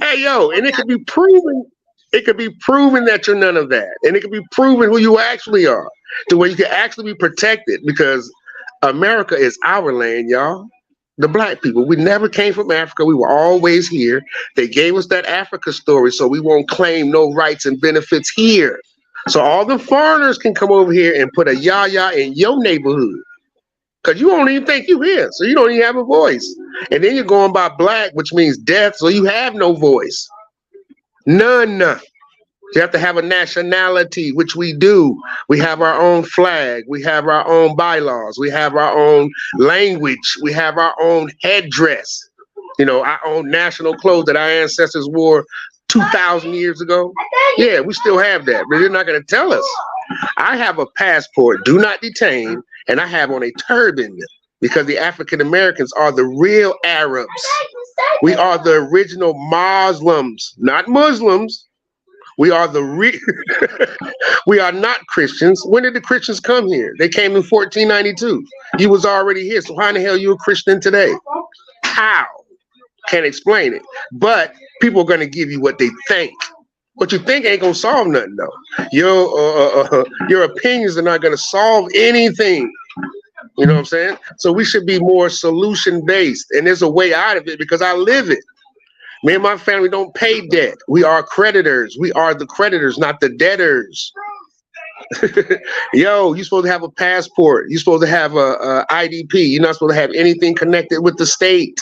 Hey, yo, and it could be proven. It could be proven that you're none of that, and it could be proven who you actually are, to where you can actually be protected, because America is our land, y'all. The black people, we never came from Africa. We were always here. They gave us that Africa story, so we won't claim no rights and benefits here. So all the foreigners can come over here and put a yaya in your neighborhood, because you don't even think you here, so you don't even have a voice. And then you're going by black, which means death, so you have no voice. None. You have to have a nationality, which we do. We have our own flag. We have our own bylaws. We have our own language. We have our own headdress. You know, our own national clothes that our ancestors wore 2,000 years ago. Yeah, we still have that, but they're not going to tell us. I have a passport, do not detain, and I have on a turban, because the African Americans are the real Arabs. We are the original Muslims, not Muslims. We are we are not Christians. When did the Christians come here? They came in 1492. You was already here. So how in the hell are you a Christian today? How? Can't explain it. But people are going to give you what they think. What you think ain't going to solve nothing, though. Your opinions are not going to solve anything. You know what I'm saying? So we should be more solution-based. And there's a way out of it, because I live it. Me and my family don't pay debt. We are creditors. We are the creditors, not the debtors. Yo, you're supposed to have a passport. You're supposed to have a IDP. You're not supposed to have anything connected with the state.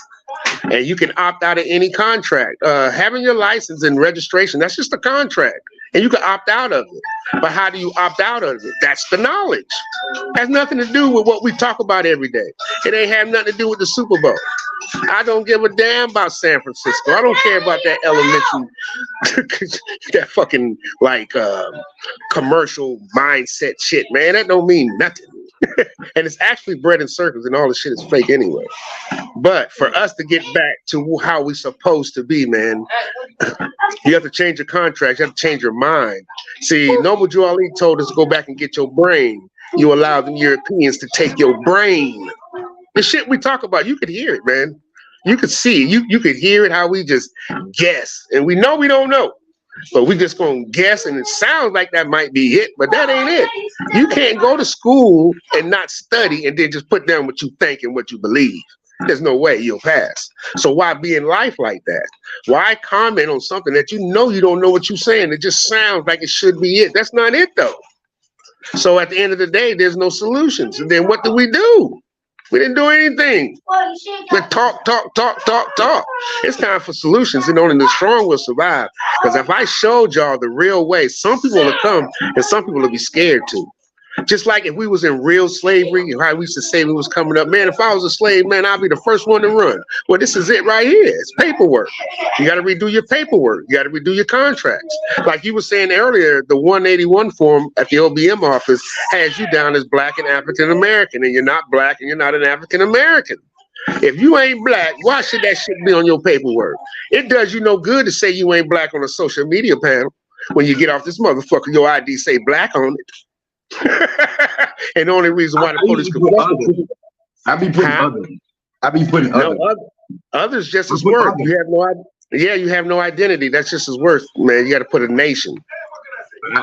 And you can opt out of any contract. Having your license and registration, that's just a contract. And you can opt out of it. But how do you opt out of it? That's the knowledge. It has nothing to do with what we talk about every day. It ain't have nothing to do with the Super Bowl. I don't give a damn about San Francisco. I don't care about that elementary, that fucking like commercial mindset shit, man. That don't mean nothing. And it's actually bread and circles, and all the shit is fake anyway. But for us to get back to how we supposed to be, man, you have to change your contract. You have to change your mind. See, Noble Drew Ali told us to go back and get your brain. You allow them Europeans to take your brain. The shit we talk about, you could hear it, man. You could see it. You could hear it, how we just guess. And we know we don't know. But we just gonna guess, and it sounds like that might be it, but that ain't it. You can't go to school and not study and then just put down what you think and what you believe. There's no way you'll pass. So why be in life like that? Why comment on something that you know you don't know what you're saying? It just sounds like it should be it. That's not it, though. So at the end of the day, there's no solutions. And then what do? We didn't do anything. We talk. It's time for solutions, and only the strong will survive. Because if I showed y'all the real way, some people will come and some people will be scared to. Just like if we was in real slavery, how we used to say we was coming up, man, if I was a slave, man, I'd be the first one to run. Well, this is it right here. It's paperwork. You got to redo your paperwork. You got to redo your contracts. Like you were saying earlier, the 181 form at the OBM office has you down as Black and African American, and you're not Black and you're not an African American. If you ain't Black, why should that shit be on your paperwork? It does you no good to say you ain't Black on a social media panel. When you get off this motherfucker, your ID say Black on it. And the only reason why the police could I be putting others. I be putting others. Others just as worth. You have no you have no identity. That's just as worth, man. You got to put a nation.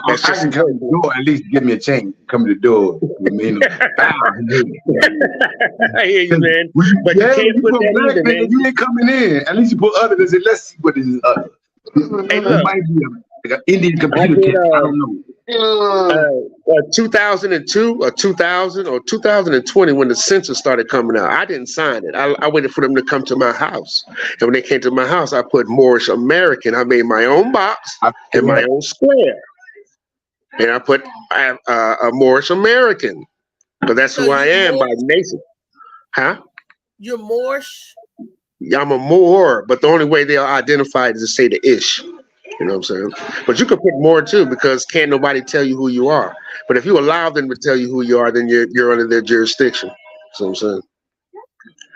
That's I can come to the door, at least give me a chance. Come to the door with me. I hear you, man. But you can't put that Black, either, man. You ain't coming in. At least you put other than say, let's see what this is other. Hey, It might be like an Indian computer kit. I don't know. 2002 or 2000 or 2020 when the census started coming out, I didn't sign it. I waited for them to come to my house, and when they came to my house, I put Moorish American. I made my own box and my own square, and I put a Moorish American, but that's who I am by nation. Huh? You're Moorish? I'm a Moor, but the only way they'll identify it is to say the ish. You know what I'm saying? But you could put more too, because can't nobody tell you who you are. But if you allow them to tell you who you are, then you're under their jurisdiction. That's what I'm saying.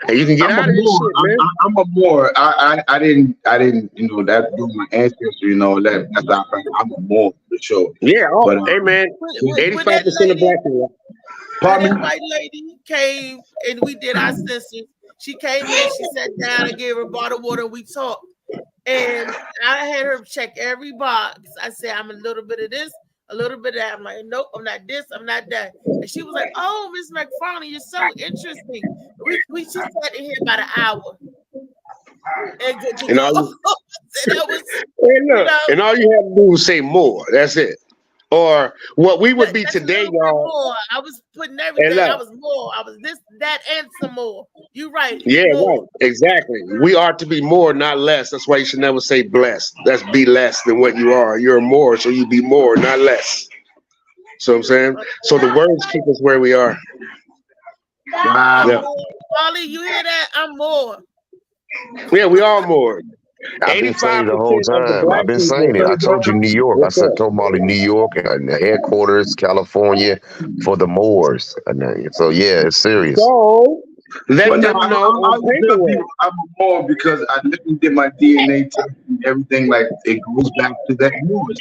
And you can get out of this shit, man. I'm a Moor. I didn't, you know, that do my ancestry, you know, that's how I'm a Moor for sure. Yeah. Oh, but, hey, man, 85% of Black people. That white lady came and we did our census. She came in, she sat down, I gave her a bottle of water, and we talked. And I had her check every box. I said, I'm a little bit of this, a little bit of that. I'm like, nope, I'm not this, I'm not that. And she was like, oh, Miss McFarlane, you're so interesting. We just sat in here about an hour. And all you have to do is say more. That's it. Or what we would be today, y'all. More. I was putting everything. I was more. I was this, that, and some more. You're right. Yeah, more. right. Exactly. We are to be more, not less. That's why you should never say blessed. That's be less than what you are. You're more, so you be more, not less. So I'm saying. So the words keep us where we are. Wow. Yeah. Ollie, you hear that? I'm more. Yeah, we are more. I've been saying it the whole time. I've been saying it. I told you New York. I said, told Molly New York and the headquarters, California, for the Moors. So yeah, it's serious. So let them know. I'm a Moor because I literally did my DNA test and everything. Like it goes back to that Moors.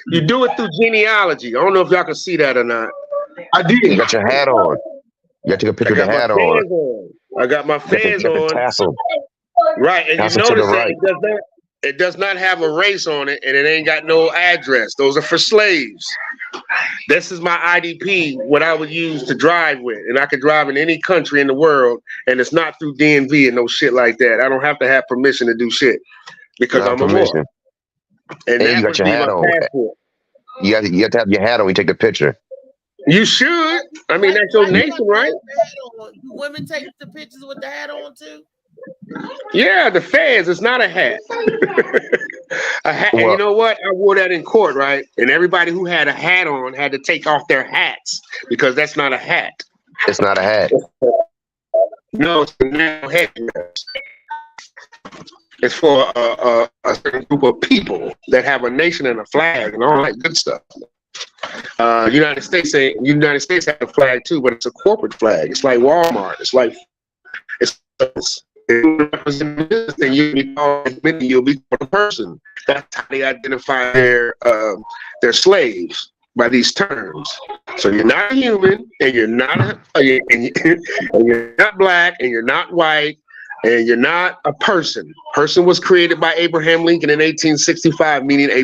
You do it through genealogy. I don't know if y'all can see that or not. I did. You got your hat on. You got to take a picture of the hat on. I got my fans on. Tassel. Right, and Tassel you to the notice right. that it does not have a race on it, and it ain't got no address. Those are for slaves. This is my IDP, what I would use to drive with, and I could drive in any country in the world, and it's not through DMV and no shit like that. I don't have to have permission to do shit because I'm a Moor. And you got your hat on. You have to have your hat on when you take the picture. You should. I mean, that's your nation, right? Do women take the pictures with the hat on too? Yeah, the fez. It's not a hat. A hat. And you know what? I wore that in court, right? And everybody who had a hat on had to take off their hats because that's not a hat. It's not a hat. No, it's a head. It's for a certain group of people that have a nation and a flag and all that good stuff. United States has a flag too, but it's a corporate flag. It's like Walmart. It's like you'll be called a person. That's how they identify their slaves, by these terms. So you're not human, and you're not you're not black, and you're not white, and you're not a person. Person was created by Abraham Lincoln in 1865, meaning a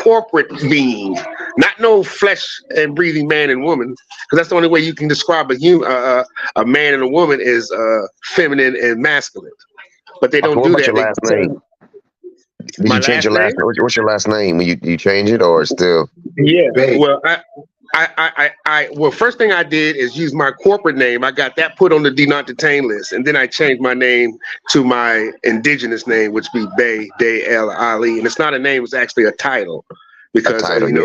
corporate being, not no flesh and breathing man and woman, because that's the only way you can describe a man and a woman is feminine and masculine. But they don't do that. Your last name? Did My you change last your last? name? What's your last name? When you change it or still? Yeah. Bay. Well, well, first thing I did is use my corporate name. I got that put on the do not detain list, and then I changed my name to my indigenous name, which be Bay Day El Ali, and it's not a name; it's actually a title. Because title, you know,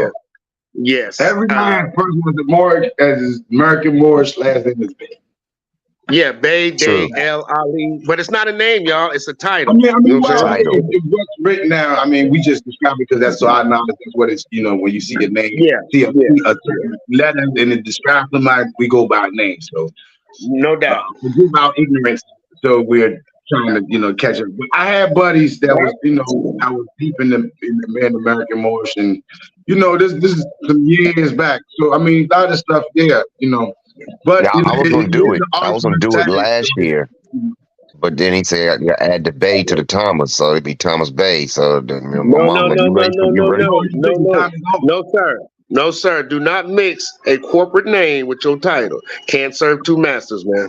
yeah. yes, Every last person with the Moorish as American Moorish last name is Bay. yeah, Bay True. Day El Ali, but it's not a name, y'all. It's a title. I mean, You know what I'm well, saying? Title. it's what's written now. I mean, we just describe it because that's so our knowledge. That's what it's, you know, when you see a name, Yeah, see a yeah, letter and it describes somebody, we go by name. So no doubt. forgive our ignorance. So we're trying to, you know, catch up. But I had buddies that was, you know, I was deep in the American Moorish, and you know, this is some years back. So I mean, a lot of stuff there, you know. But Yeah, I was gonna do it. is I was gonna do it last year, but then he said I gotta add the Bay to the Thomas, so it'd be Thomas Bay. So then, you know, my mom, like, No, sir. No, sir. Do not mix a corporate name with your title. Can't serve two masters, man.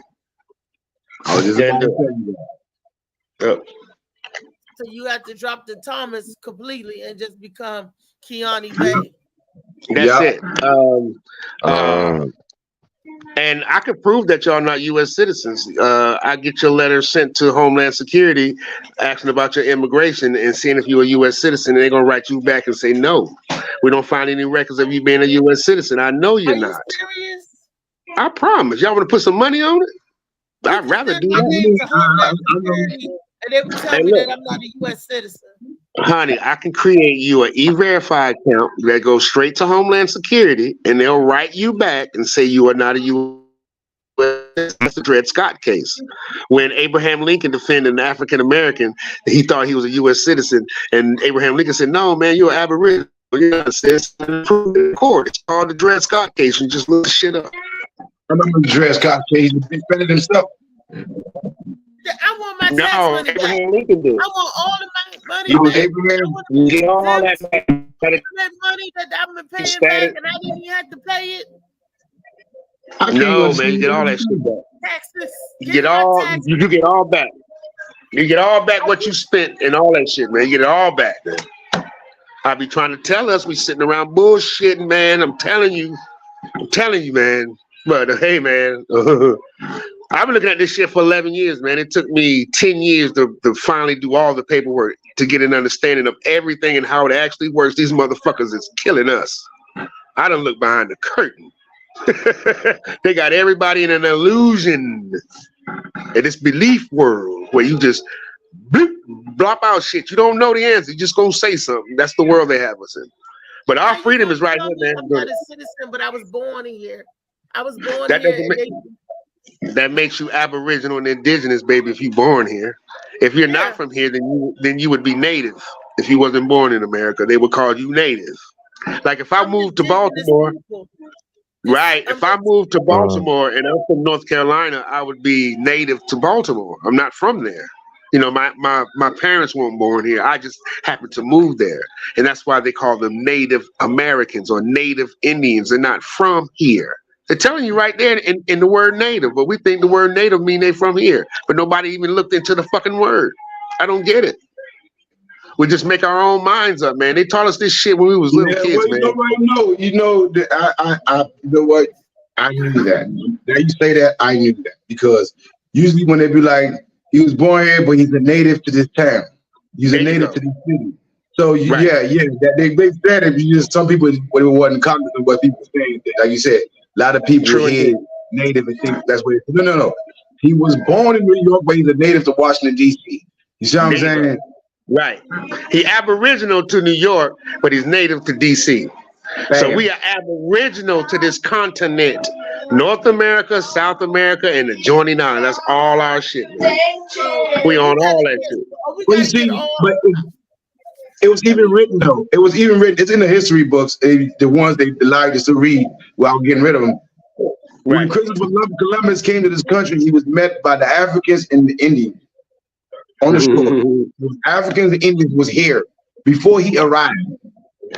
I was just Can't about to do tell you that. it. So you have to drop the Thomas completely and just become Kiani Bay. That's Yeah. it. And I could prove that y'all not U.S. citizens. I get your letter sent to Homeland Security asking about your immigration and seeing if you're a U.S. citizen, and they're gonna write you back and say no. We don't find any records of you being a U.S. citizen. I know you're not. Serious? I promise. Y'all want to put some money on it? I'd rather do My that. name to Homeland Security, and they would tell Hey, me look. that I'm not a U.S. citizen. Honey, I can create you an E-Verify account that goes straight to Homeland Security, and they'll write you back and say you are not a U.S. That's the Dred Scott case. When Abraham Lincoln defended an African American, he thought he was a U.S. citizen, and Abraham Lincoln said, "No, man, you're an Aboriginal. You're not a citizen." Proved in court. It's called the Dred Scott case. You just look the shit up. I remember the Dred Scott case. He defended himself. I want my tax No, money back. Abraham Lincoln did. I want all of my money You back. Abraham, I want You get all that back. that money that I've been paying Status. back, and I didn't even have to pay it. I can't No, understand man, you get all that shit back. Taxes. You get all you get all back. You get all back what you spent and all that shit, man. You get it all back, man. I be trying to tell us we sitting around bullshitting, man. I'm telling you, man. But hey, man, I've been looking at this shit for 11 years, man. It took me 10 years to finally do all the paperwork to get an understanding of everything and how it actually works. These motherfuckers is killing us. I done look behind the curtain. They got everybody in an illusion in this belief world where you just bloop, blop out shit. You don't know the answer. You just gonna say something. That's the world they have us in. But our freedom is right here, man. I'm not a citizen, but I was born here. I was born That here. doesn't make- That makes you Aboriginal and Indigenous, baby. If you're born here, if you're not from here, then you would be Native. If you wasn't born in America, they would call you Native. Like if I moved to Baltimore, right? If I moved to Baltimore and I'm from North Carolina, I would be Native to Baltimore. I'm not from there. You know, my parents weren't born here. I just happened to move there, and that's why they call them Native Americans or Native Indians. They're not from here. They're telling you right there in the word native, but we think the word native mean they from here, but nobody even looked into the fucking word. I don't get it. We just make our own minds up, man. They taught us this shit when we was little kids, well, man. You know, you know what? I knew that. Now you say that, I knew that because usually when they be like, he was born here, but he's a native to this town. He's a native to this city. So yeah, that they said it. You just some people wasn't cognizant of what people were saying. Like you said. A lot of people here native and think that's what no. He was born in New York, but he's a native to Washington, D.C. You see what I'm saying? Right. He Aboriginal to New York, but he's native to D.C. So we are Aboriginal to this continent. North America, South America, and the adjoining island. That's all our shit, man. We on all that shit. Well, you see, but it was even written though. It was even written. It's in the history books, the ones they allowed us to read while getting rid of them. When Christopher Columbus came to this country, he was met by the Africans and the Indians on the shore. The Africans and Indians was here before he arrived.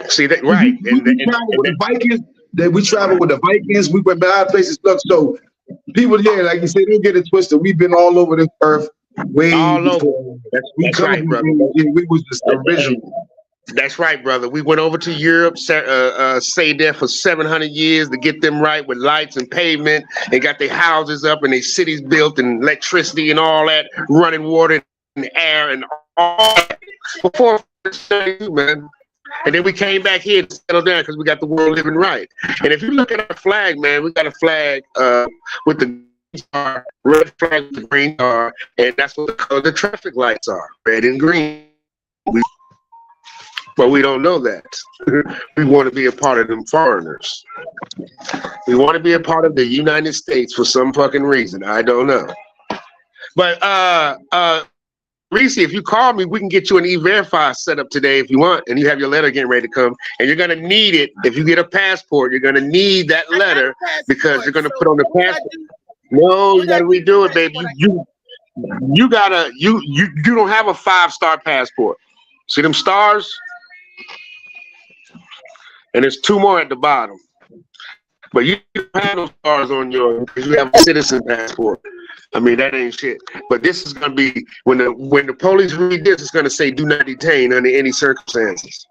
See that right? We traveled with the Vikings. We traveled with the Vikings. We went by other places. Look, so people, like you said, don't get it twisted. We've been all over this earth. Way all over. before. We That's come right, from brother. we was the original. That's right, brother. We went over to Europe, stayed there for 700 years to get them right with lights and pavement. They got their houses up and their cities built and electricity and all that, running water and air and all that. Before man. And then we came back here to settle down because we got the world living right. And if you look at our flag, man, we got a flag with the star, red flag with the green star, and that's what the traffic lights are, red and green. But we don't know that. We want to be a part of them foreigners. We want to be a part of the United States for some fucking reason. I don't know. But Reese, if you call me, we can get you an E-Verify set up today if you want, and you have your letter getting ready to come. And you're gonna need it if you get a passport. You're gonna need that letter because you're gonna put on the passport. No, you gotta redo it, baby. You don't have a 5-star passport. See them stars? And there's 2 more at the bottom. But you don't have those stars on yours because you have a citizen passport. I mean, that ain't shit. But this is gonna be when the police read this, it's gonna say do not detain under any circumstances.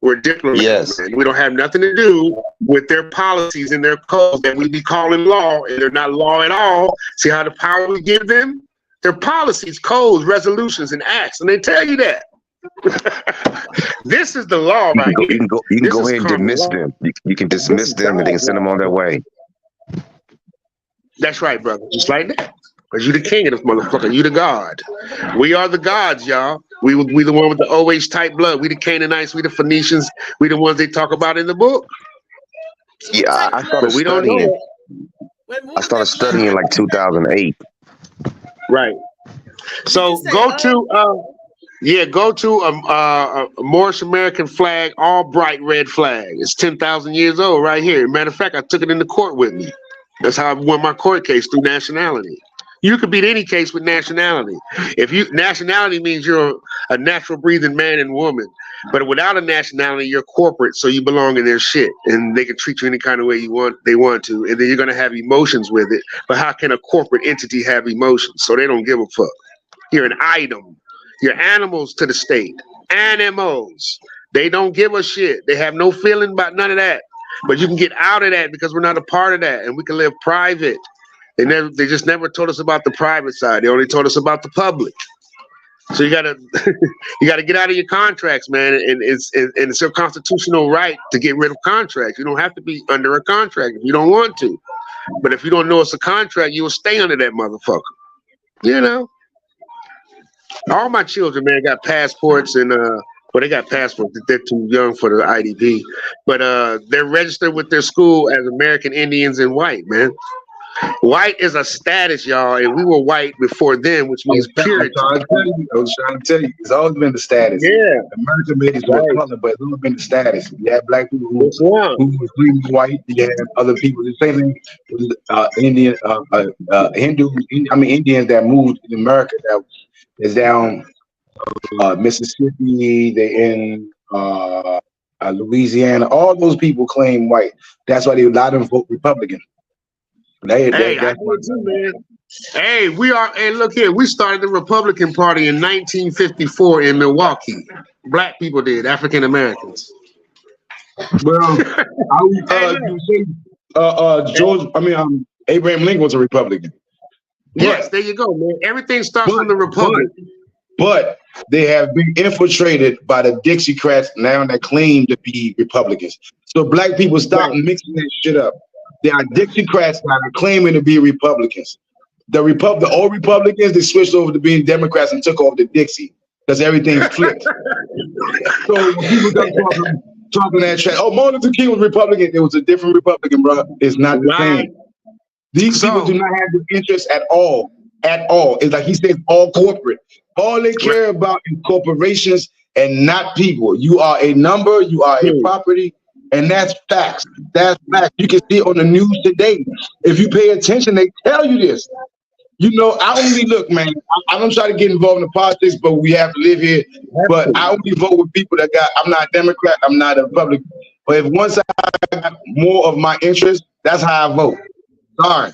We're diplomats. Yes. Man. We don't have nothing to do with their policies and their codes that we be calling law, and they're not law at all. See how the power we give them? Their policies, codes, resolutions, and acts, and they tell you that. This is the law, right? You can go ahead and dismiss them. You can dismiss them and they can send them on their way. That's right, brother. Just like that. Because you the king of this motherfucker. You the god. We are the gods, y'all. We the one with the OH type blood. We the Canaanites. We the Phoenicians. We the ones they talk about in the book. Yeah, I started studying. I started studying in like 2008. Right. So go to a Moorish American flag, all bright red flag. It's 10,000 years old right here. Matter of fact, I took it into court with me. That's how I won my court case, through nationality. You could beat any case with nationality. Nationality means you're a natural breathing man and woman, but without a nationality, you're corporate, so you belong in their shit, and they can treat you any kind of way they want to, and then you're gonna have emotions with it. But how can a corporate entity have emotions? So they don't give a fuck. You're an item. You're animals to the state. Animals. They don't give a shit. They have no feeling about none of that. But you can get out of that because we're not a part of that, and we can live private. They just never told us about the private side. They only told us about the public. So you gotta get out of your contracts, man. And it's your constitutional right to get rid of contracts. You don't have to be under a contract if you don't want to. But if you don't know it's a contract, you will stay under that motherfucker. You know. All my children, man, got passports and they got passports. They're too young for the IDP, but they're registered with their school as American Indians and white, man. White is a status, y'all, and we were white before then, which means purity. I was trying to tell you, it's always been the status. Yeah, America made it color, but it's always been the status. You have black people who was green white. You have other people. The same thing with Indian, Indians that moved in America that is down Mississippi. They in Louisiana. All those people claim white. That's why a lot of them vote Republican. I do too, man. Hey, look here. We started the Republican Party in 1954 in Milwaukee. Black people did, African Americans. Well, Abraham Lincoln was a Republican. Yes, there you go, man. Everything starts from the Republic. But they have been infiltrated by the Dixiecrats now that claim to be Republicans. So black people stop mixing that shit up. There are Dixiecrats that are claiming to be Republicans. The old Republicans, they switched over to being Democrats and took off the Dixie because everything's flipped. So when people talking that shit, oh, Martin Luther King was Republican. It was a different Republican, bro. It's not the same. These people do not have the interest at all. At all. It's like he says, all corporate. All they care about is corporations and not people. You are a number, you are a property. And that's facts. That's facts. You can see it on the news today. If you pay attention, they tell you this. You know, I only look, man. I don't try to get involved in politics, but we have to live here. But I only vote with people that I'm not a Democrat, I'm not a Republican. But if once I got more of my interest, that's how I vote. Sorry.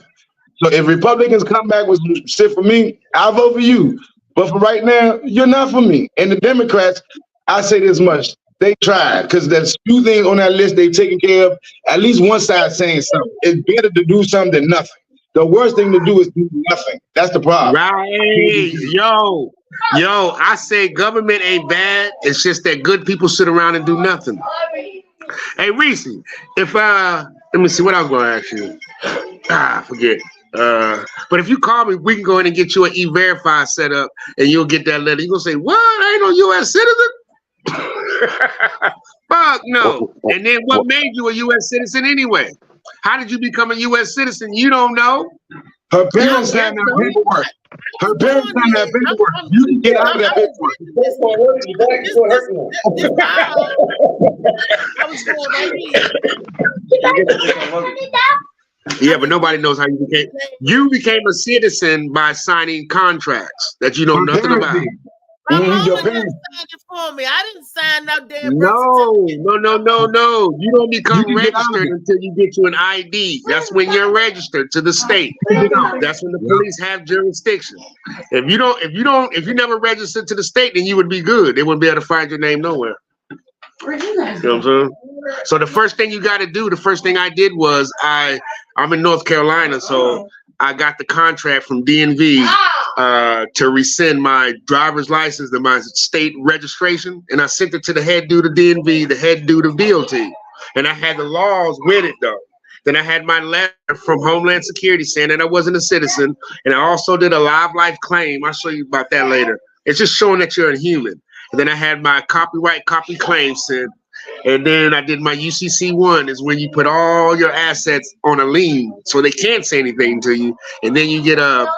So if Republicans come back with some shit for me, I'll vote for you. But for right now, you're not for me. And the Democrats, I say this much, they tried because there's few things on that list they've taken care of. At least one side saying something. It's better to do something than nothing. The worst thing to do is do nothing. That's the problem. Right. Yo, I say government ain't bad. It's just that good people sit around and do nothing. Hey, Reese, if let me see what I was going to ask you. I forget. But if you call me, we can go in and get you an E-Verify set up, and you'll get that letter. You're gonna say, "What? I ain't no U.S. citizen." Fuck no. And then what made you a U.S. citizen anyway? How did you become a U.S. citizen? You don't know. Her parents signed that paperwork. Her parents signed that paperwork. You can get out of that paperwork. Yeah, but nobody knows how you became a citizen by signing contracts that you know nothing about. My mama didn't sign it for me. I didn't sign no damn No. You don't become registered until you get you an ID. That's when you're registered to the state. That's when the police have jurisdiction. If you never registered to the state, then you would be good. They wouldn't be able to find your name nowhere. You know what I'm saying? So the first thing you got to do, the first thing I did was I'm in North Carolina, so I got the contract from DMV to rescind my driver's license and my state registration, and I sent it to the head dude of DMV, the head dude of DOT, and I had the laws with it though. Then I had my letter from Homeland Security saying that I wasn't a citizen, and I also did a live life claim. I'll show you about that later. It's just showing that you're a human. And then I had my copyright copy claim sent. And then I did my UCC1 is when you put all your assets on a lien so they can't say anything to you. And then you get a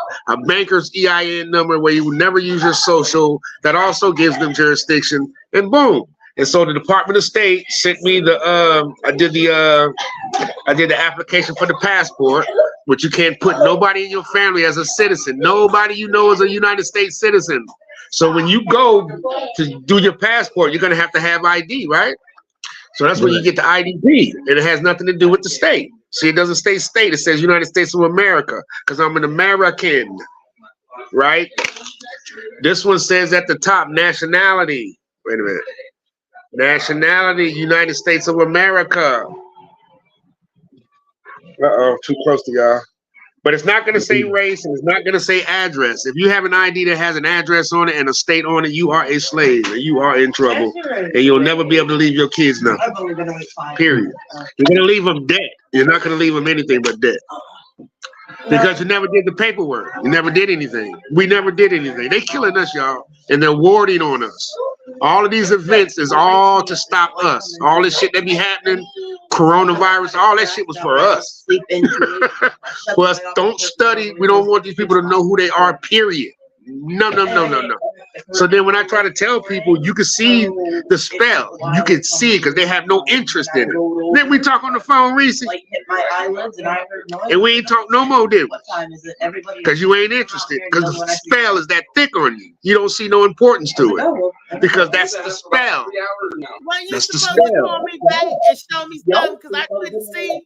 banker's EIN number where you would never use your social. That also gives them jurisdiction, and boom. And so the Department of State sent me I did the application for the passport, but you can't put nobody in your family as a citizen. Nobody you know is a United States citizen. So when you go to do your passport, you're going to have ID, right? So that's when you get the IDP, and it has nothing to do with the state. See, it doesn't say state. It says United States of America because I'm an American, right? This one says at the top, nationality. Wait a minute. Nationality, United States of America. Uh-oh, too close to y'all. But it's not going to say race, and it's not going to say address. If you have an ID that has an address on it and a state on it, you are a slave, and you are in trouble, and you'll never be able to leave your kids nothing. Period. You're going to leave them debt. You're not going to leave them anything but debt. Because you never did the paperwork. You never did anything. We never did anything. They killing us, y'all, and they're warding on us. All of these events is all to stop us. All this shit that be happening, coronavirus, all that shit was for us. Well, don't study. We don't want these people to know who they are, period. No. So then when I try to tell people, you can see the spell. You can see it because they have no interest in it. Then we talk on the phone recently. And we ain't talk no more, did we? Because you ain't interested. Because the spell is that thick on you. You don't see no importance to it. Because that's the spell. Well, you supposed to call me back and show me something because I couldn't see.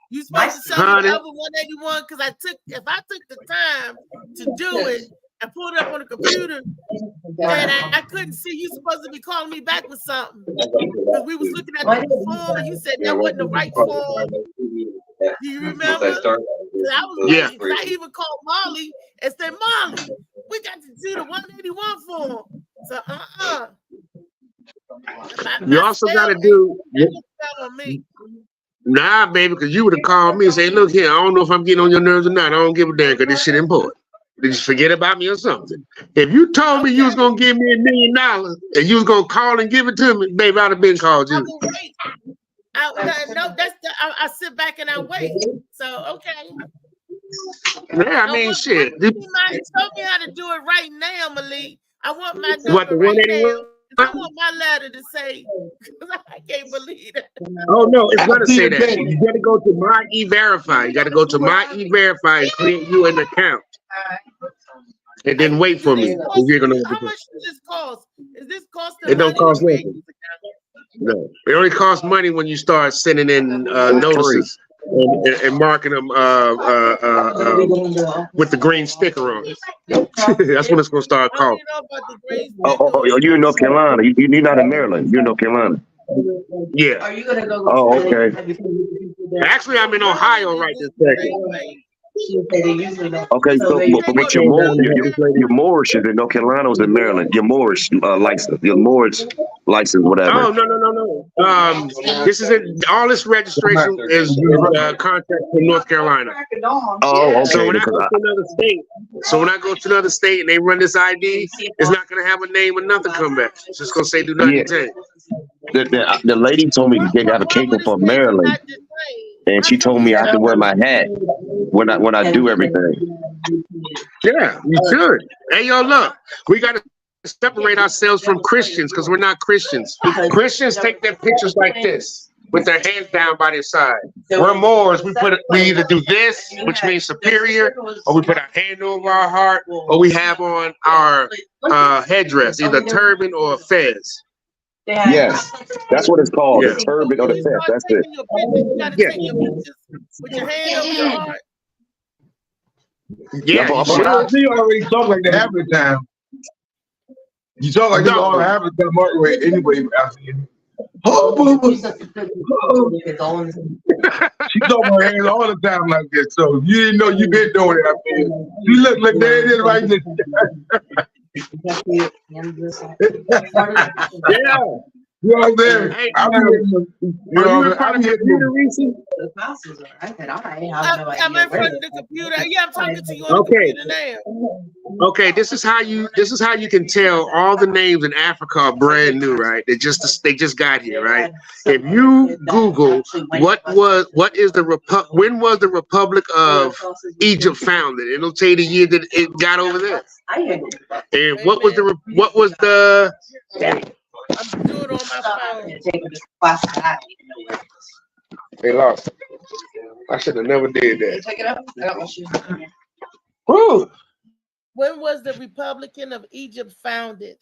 You supposed to show me over 181 because if I took the time to do it, I pulled it up on the computer and I couldn't see. You supposed to be calling me back with something because we was looking at the form and you said that wasn't the right form. Do you remember? I even called Molly and said, Molly, we got to do the 181 form. So you also got to do. Nah, baby, because you would have called me and say, look here, I don't know if I'm getting on your nerves or not. I don't give a damn because this shit important. Did you forget about me or something? If you told me you was gonna give me $1 million and you was gonna call and give it to me, baby, I'd have been called you. I sit back and I wait. So okay. Yeah, I mean, shit. Show me how to do it right now, Malik. I want my number What, the right 181? now. I want my letter to say, I can't believe it. Oh no, it's gonna say that. You gotta go to My E-Verify. You gotta go to My E-Verify and create you an account. And then wait for me. You're gonna how much does this cost? Is this cost? It don't cost nothing. No, it only costs money when you start sending in notices. and marking them with the green sticker on it. That's what it's gonna start calling. You're in North Carolina. You're not in Maryland. You're in North Carolina. Yeah. Are you gonna go? Oh, okay. Actually, I'm in Ohio right this second. Okay, so but your Moorish is in North Carolina was in Maryland. Your Moorish license, whatever. Oh no. This is all this registration is contract from North Carolina. Oh, okay. So when I go to another state, and they run this ID, it's not gonna have a name or nothing come back. It's just gonna say do not detain. The lady told me they got a cable from Maryland, and she told me I have to wear my hat when I do everything. Yeah, you should. Hey, yo, look, we got to separate ourselves from Christians because we're not Christians. Christians take their pictures like this with their hands down by their side. We're Moors. We either do this, which means superior, or we put our hand over our heart, or we have on our headdress, either a turban or a fez. Yes, that's what it's called. Yeah. The turban or the fez. That's it. With your hand over your heart. Yeah, you already talk like that half the time. You talk like that all half the time, Mark. Anyway, she talking her hands all the time like this. So you didn't know you been doing it. I mean, you look like there it is right there. Yeah. You know what I'm saying? Hey, I'm I'm in front of the computer. Yeah, I'm talking to you on the computer now. Okay, this is how you can tell all the names in Africa are brand new, right? They just got here, right? If you Google when was the Republic of Egypt founded, it'll tell you the year that it got over there. And what was the I'm doing it on my phone. They lost. I should have never did that. Take it up. I got my shoes. Woo! When was the Republican of Egypt founded?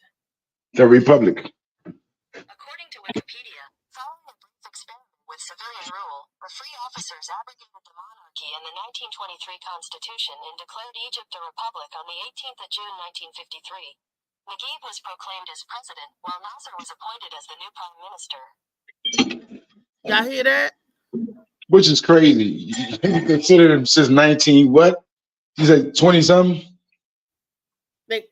The Republic. According to Wikipedia, following a brief experiment with civilian rule, the free officers abrogated the monarchy in the 1923 Constitution and declared Egypt a republic on the 18th of June 1953. Naguib was proclaimed as president, while Nasser was appointed as the new prime minister. Y'all hear that? Which is crazy. You consider them since 19 what? You said 20 something? They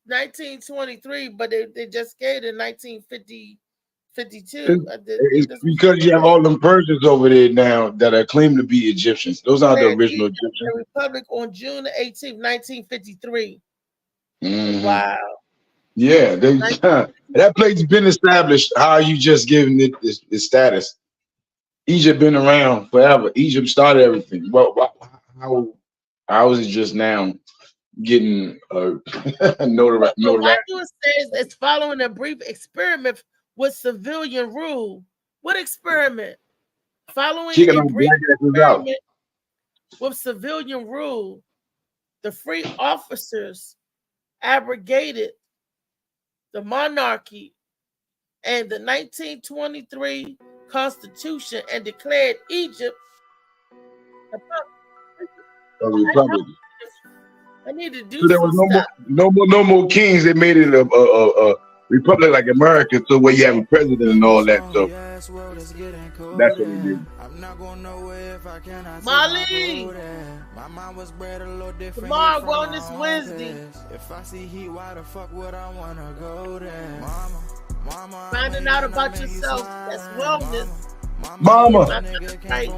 1923, but they just gave it in 1952. It's because you have all them Persians over there now that are claimed to be Egyptians. Those aren't the original Egyptians. The Republic on June 18th, 1953. Mm-hmm. Wow. Yeah, that place's been established. How are you just giving it this status? Egypt been around forever. Egypt started everything. Well, how is it just now getting notoriety? What I do is says it's following a brief experiment with civilian rule. What experiment? Following a brief experiment with civilian rule, the free officers abrogated the monarchy and the 1923 Constitution and declared Egypt a republic. I need to do so there was no more kings. They made it a republic like America, so where you have a president and all that. So that's what we did. Molly, tomorrow Wellness Wednesday. If I see heat, why the fuck would I wanna go there? Finding out about yourself, that's wellness. Mama. Hey,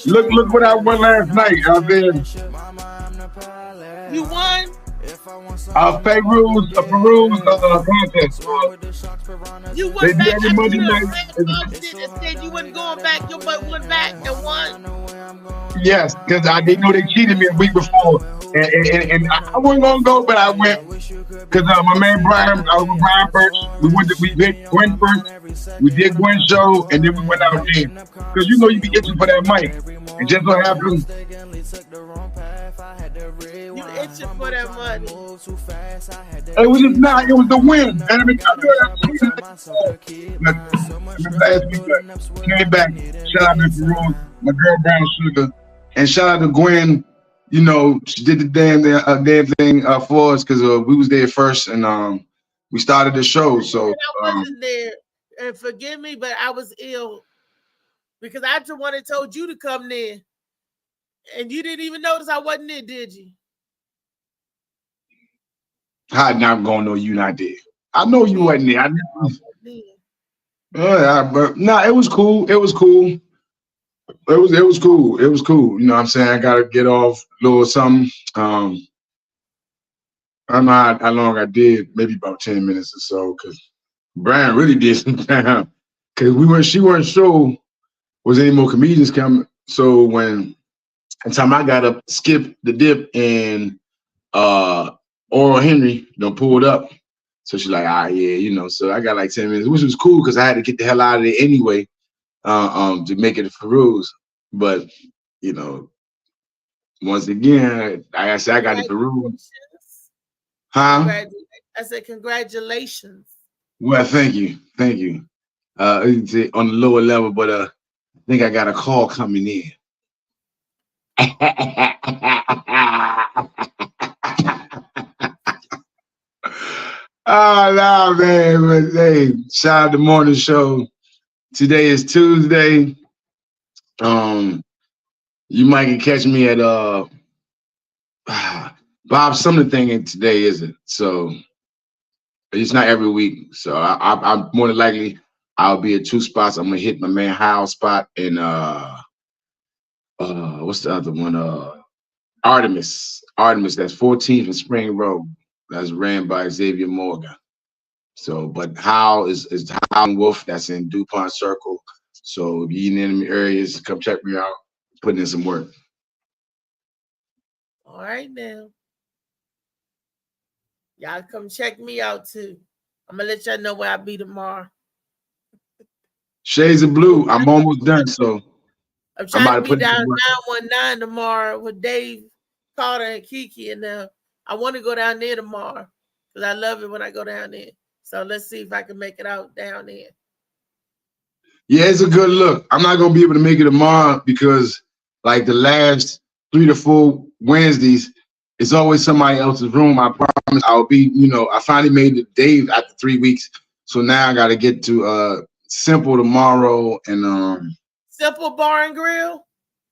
look what I won last night. You won? Peru's contest. You went back after you said you wasn't going back. Your butt went back and won. Yes, because they know they cheated me a week before, and I wasn't gonna go, but I went because my man Brian, Brian first. We picked Gwen first. We did Gwen's show, and then we went out there because you know you be itching for that mic. It just so happened You itching for that money. It was just not. It was the win. And I mean, last week, came back. Shout out to Peru, my girl Brown Sugar, and shout out to Gwen. You know, she did the damn thing for us because we was there first, and we started the show. So I wasn't there, and forgive me, but I was ill because I just wanted told you to come there, and you didn't even notice I wasn't there, did you? How not gonna know you not there? I know you wasn't there. But no, it was cool. It was cool. It was cool. It was cool. You know what I'm saying? I gotta get off a little something. I don't know how long I did, maybe about 10 minutes or so, because Brian really did some time. Because she weren't sure was any more comedians coming. So when the time I got up, Skip the Dip and Oral Henry done pulled up. So she's like, yeah, you know. So I got like 10 minutes, which was cool because I had to get the hell out of there anyway, to make it for Peruse. But you know, once again, like I said, I got it Peruse. Huh? I said congratulations. Well, thank you. Thank you. On the lower level, but I think I got a call coming in. Oh no, man! But hey, shout out to Morning Show. Today is Tuesday. You might can catch me at Bob Sumner thing, and today isn't. So it's not every week. So I'm more than likely I'll be at 2 spots. I'm gonna hit my man Howell spot in what's the other one? Artemis. That's 14th and Spring Road. That's ran by Xavier Morgan. So, but Howell is Howell and Wolf. That's in DuPont Circle. So if you're in enemy areas, come check me out. Putting in some work. All right now. Y'all come check me out too. I'm gonna let y'all know where I'll be tomorrow. Shades of Blue. I'm almost done. So I'm trying to be down 919 tomorrow with Dave Carter and Kiki and them. I want to go down there tomorrow because I love it when I go down there. So let's see if I can make it out down there. Yeah, it's a good look. I'm not gonna be able to make it tomorrow because like the last 3 to 4 Wednesdays, it's always somebody else's room. I promise I'll be, you know, I finally made it Dave after 3 weeks. So now I gotta get to Simple tomorrow and Simple Bar and Grill?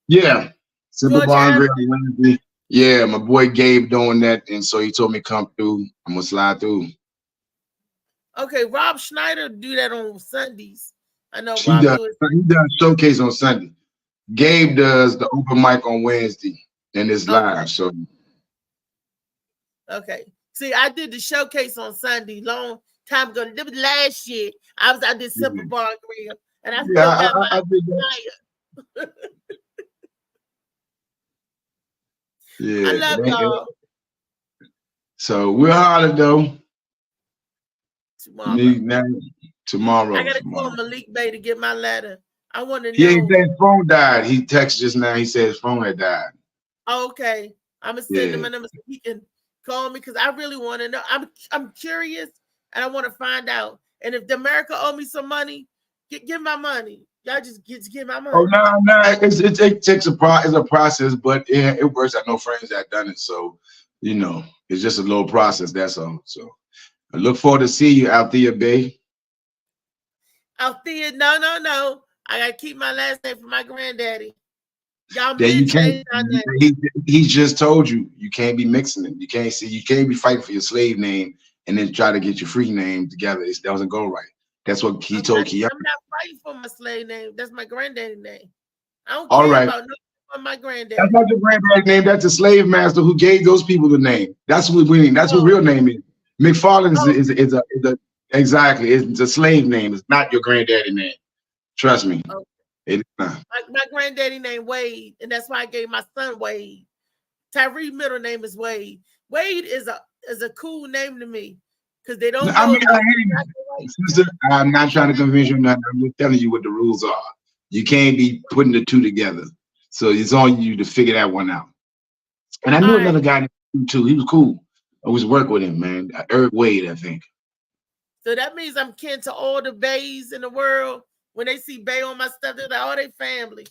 Yeah. Simple Bar and Grill Wednesday. Yeah, my boy Gabe doing that, and so he told me come through. I'm gonna slide through. Okay, Rob Schneider do that on Sundays. I know He does showcase on Sunday. Gabe does the open mic on Wednesday, and it's live. So okay. See, I did the showcase on Sunday long time ago. It was last year. I did Simple Bar and Grill, and I still got my did yeah, I love y'all. So we're holler though. Tomorrow. I gotta call Malik Bay to get my letter. I want to know. He ain't said his phone died. He texted just now. He said his phone had died. Okay, I'm gonna send him a number so he can call me because I really want to know. I'm curious and I want to find out. And if the America owe me some money, give my money. Y'all just get my money. Oh no, it takes a process, but it works. I know friends that done it, so you know it's just a little process. That's all. So I look forward to see you out there, babe. Althea, no. I gotta keep my last name for my granddaddy. Y'all you can't. He just told you can't be mixing it. You can't be fighting for your slave name and then try to get your free name together. That doesn't go right. That's what he told Keanu. I'm not fighting for my slave name. That's my granddaddy name. I don't care about nothing for my granddaddy. That's not your granddaddy name. That's a slave master who gave those people the name. That's what we mean. That's what real name is. McFarland is a exactly. It's a slave name. It's not your granddaddy name. Trust me. Okay. It is not. My granddaddy name Wade, and that's why I gave my son Wade. Tyree middle name is Wade. Wade is a cool name to me because they don't. Sister, I'm not trying to convince you. I'm just telling you what the rules are. You can't be putting the two together. So it's on you to figure that one out. And I knew All another right. guy named too. He was cool. I was work with him, man. Eric Wade, I think. So that means I'm kin to all the bays in the world. When they see Bay on my stuff, they're like, oh, they family.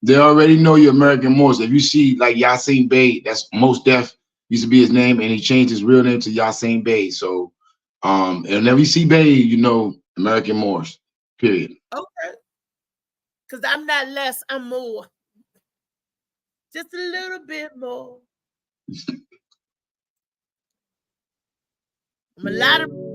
They already know you're American Morse. If you see like Yasin Bey, that's Mos Def used to be his name, and he changed his real name to Yasin Bey. So and whenever you see Bey, you know American Morse. Period. Okay. Because I'm not less, I'm more. Just a little bit more. I'm a lot of